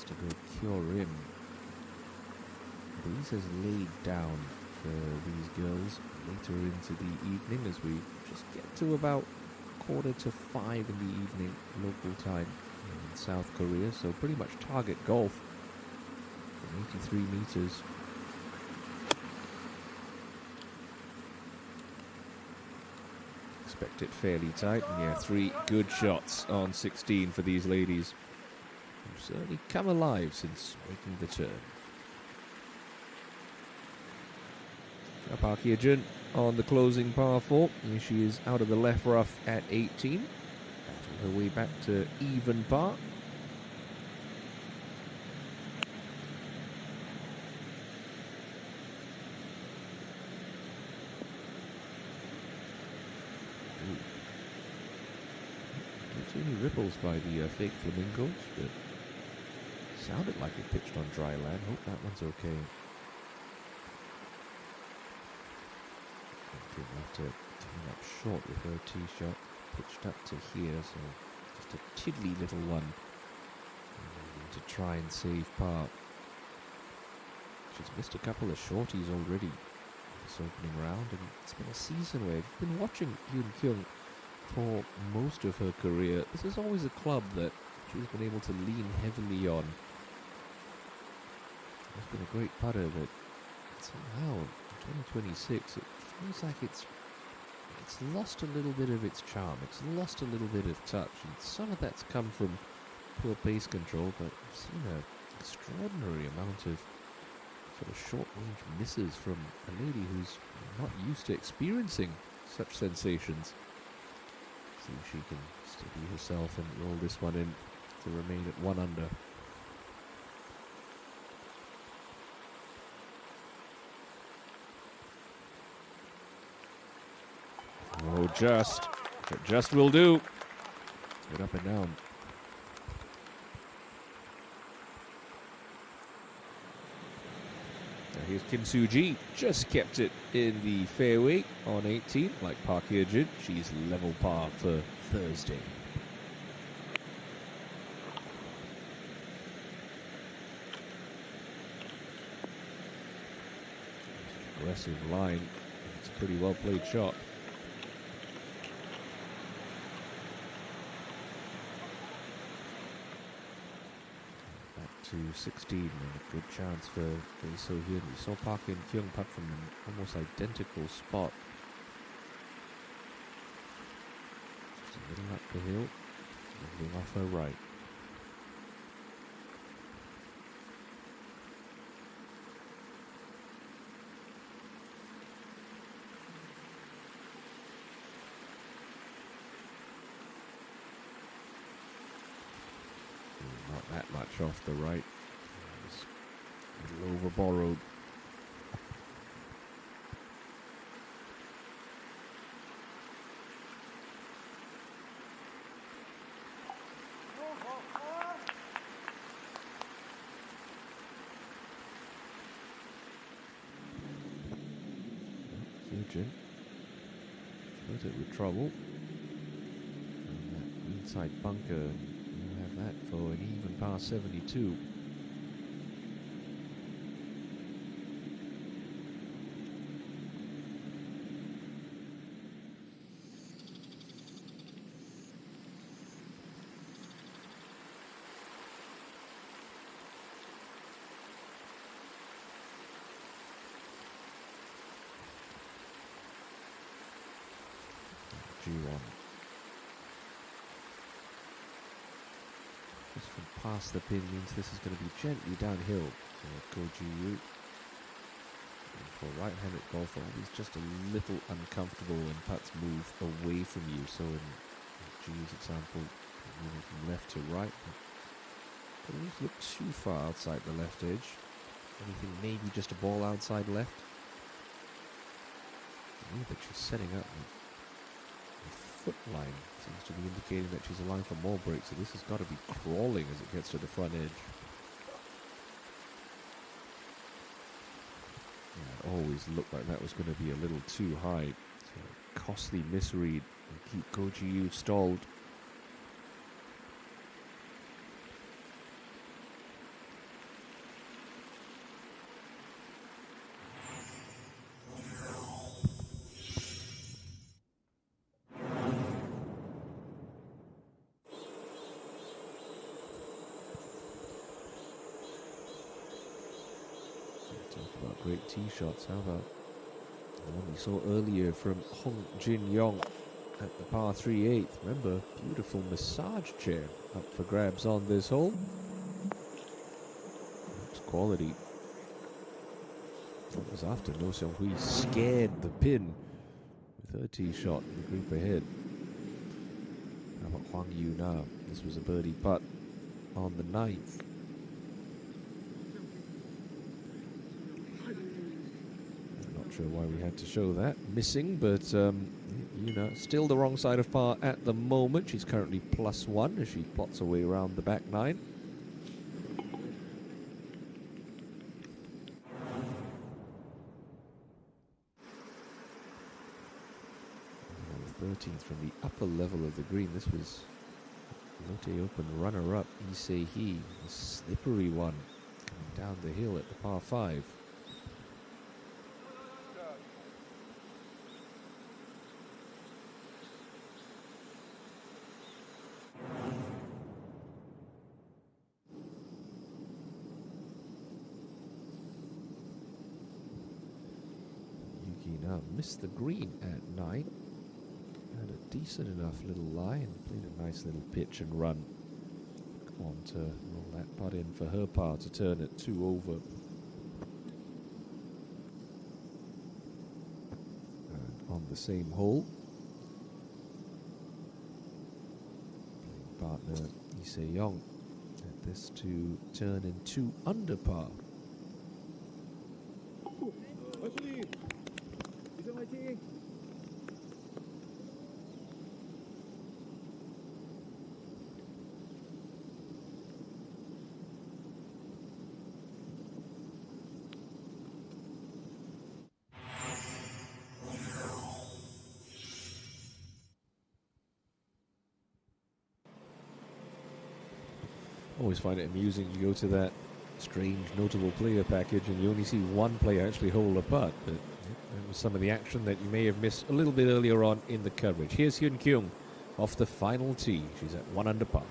Speaker 1: To go cure in. Breeze has laid down for these girls later into the evening as we just get to about 4:45 in the evening local time in South Korea, so pretty much target golf from 83 meters. Expect it fairly tight, and yeah, 3 good shots on 16 for these ladies. Who've certainly come alive since making the turn. Park Hye-jun on the closing par 4. Here she is out of the left rough at 18. Battle her way back to even par. Don't see any ripples by the fake flamingos, but sounded like it pitched on dry land. Hope that one's okay. After coming up short with her tee shot, pitched up to here, so just a tiddly little one. Needing to try and save par. She's missed a couple of shorties already this opening round, and it's been a season where I've been watching Yoon Kyung for most of her career. This is always a club that she's been able to lean heavily on. It's been a great putter, but somehow in 2026 it feels like it's lost a little bit of its charm. It's lost a little bit of touch, and some of that's come from poor pace control, but I've seen an extraordinary amount of sort of short-range misses from a lady who's not used to experiencing such sensations. See if she can steady herself and roll this one in to remain at 1 under. Oh, just will do. Get up and down. Now here's Kim Soo-ji. Just kept it in the fairway on 18. Like Park Hye-jun, she's level par for Thursday. Aggressive line. It's a pretty well played shot. To 16, and a good chance for Bae So-hyun. We saw Park In-kyung putt from an almost identical spot. Just a little up the hill, moving off her right. Not that much off the right. It's a little over borrowed. Hye-jun flirted with trouble. And that inside bunker. That for an even par 72. G1. Just from past the pin means this is going to be gently downhill for Ko Ji-woo. For a right-handed golfer, he's just a little uncomfortable when putts move away from you. So in G's example, moving from left to right, but doesn't look too far outside the left edge. Anything maybe just a ball outside left. I believe that she's setting up the foot line. Seems to be indicating that she's aligned for more breaks, so this has got to be crawling as it gets to the front edge. Yeah, it always looked like that was going to be a little too high. So a costly misread and keep Ko Ji-woo stalled. Great tee shots. How about the one we saw earlier from Hong Jin Yong at the par 3/8? Remember, beautiful massage chair up for grabs on this hole. Looks quality. That was after No Seong Hui scared the pin with her tee shot in the group ahead. How about Hwang Yu Na? This was a birdie putt on the 9th. Why we had to show that missing, but still the wrong side of par at the moment. She's currently +1 as she plots away around the back 9. 13th from the upper level of the green. This was Lotte Open runner-up Lee Se-hee, a slippery one coming down the hill at the par 5. Missed the green at 9. Had a decent enough little lie and played a nice little pitch and run on to roll that putt in for her par to turn it 2 over. And on the same hole, playing partner Lee Se-yong at this to turn in 2 under par. Always find it amusing. You go to that strange notable player package and you only see one player actually hold a putt, but that was some of the action that you may have missed a little bit earlier on in the coverage. Here's Hyun Kyung off the final tee. She's at 1 under par.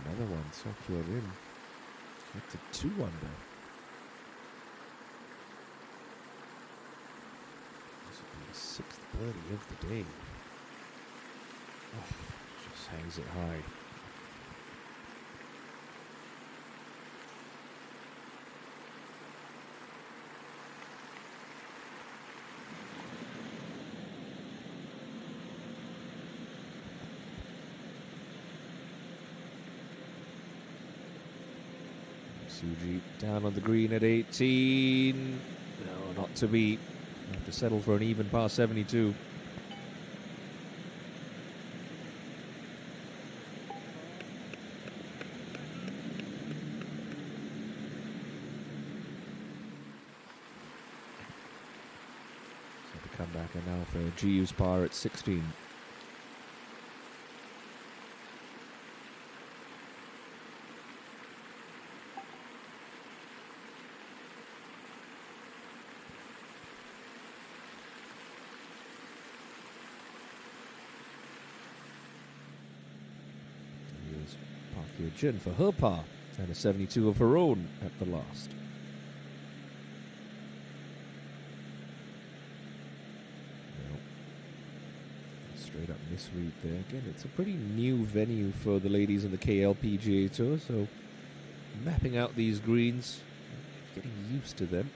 Speaker 1: Another one, Seok Rin, up to 2 under. This will be his 6th birdie of the day. Oh, just hangs it high. Suji down on the green at 18. No, not to be. Have to settle for an even par 72. So the comeback and now for Ji-woo's par at 16. Hyun for her par and a 72 of her own at the last. Straight up misread there. Again, it's a pretty new venue for the ladies in the KLPGA Tour, so mapping out these greens, getting used to them.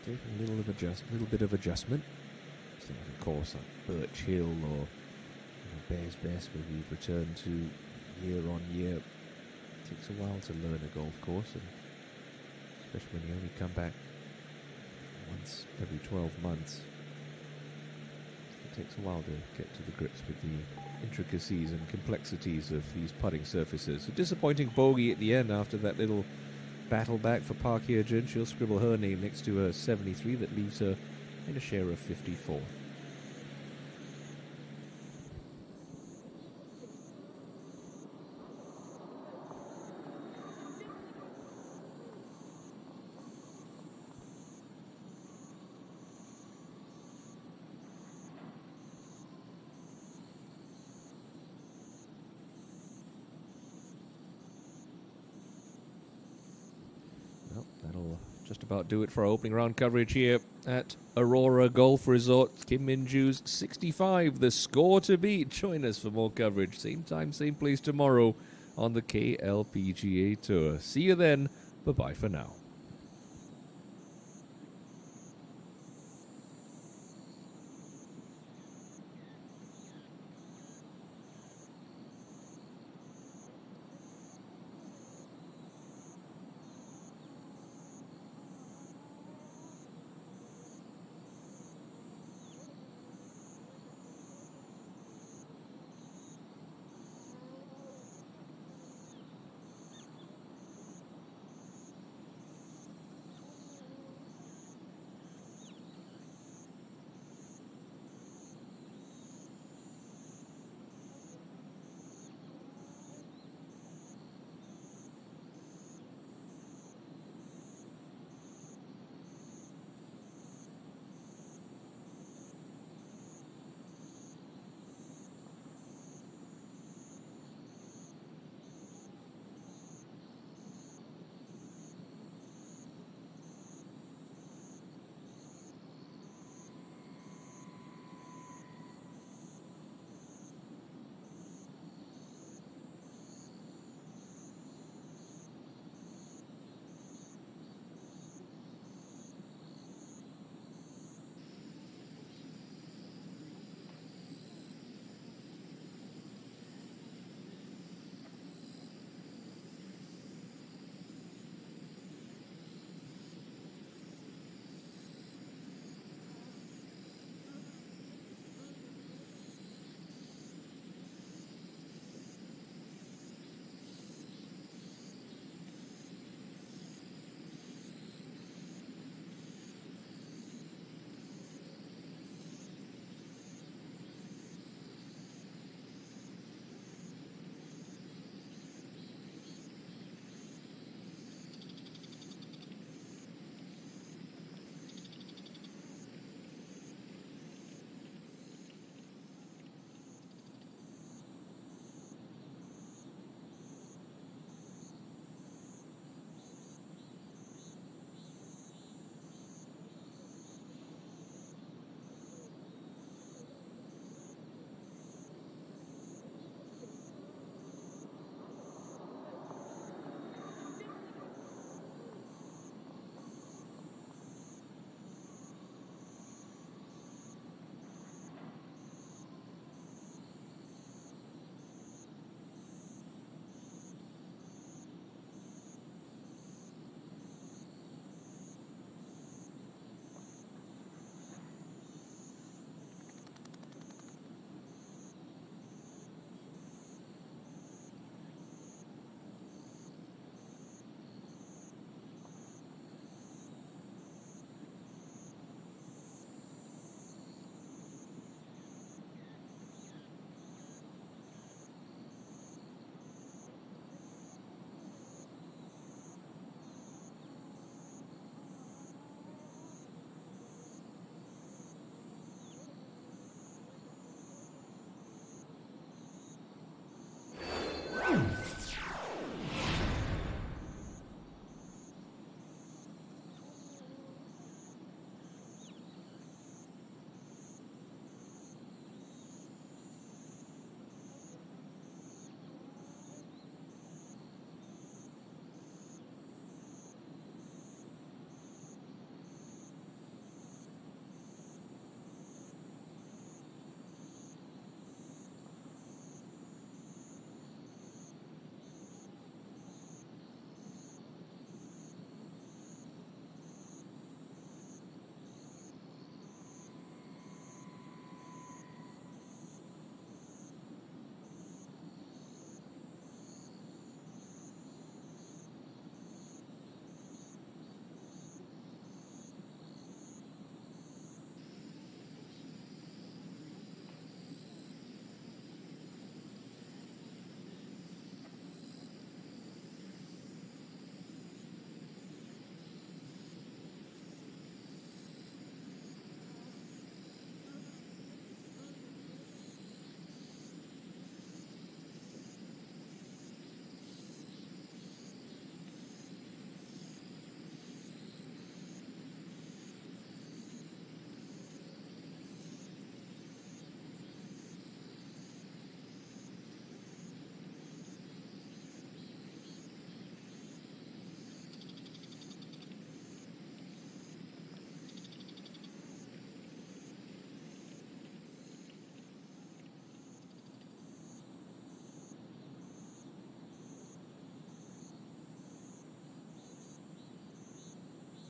Speaker 1: Taking a little bit of adjustment. So of course, like Birch Hill or Bears Best, where we've returned to year on year. It takes a while to learn a golf course, and especially when you only come back once every 12 months. It takes a while to get to the grips with the intricacies and complexities of these putting surfaces. A disappointing bogey at the end after that little battle back for Park Hye-jin. She'll scribble her name next to her 73. That leaves her in a share of 54. Well, that'll just about do it for our opening round coverage here at Aurora Golf Resort. Kim Min-joo's 65, the score to beat. Join us for more coverage. Same time, same place tomorrow on the KLPGA Tour. See you then. Bye-bye for now.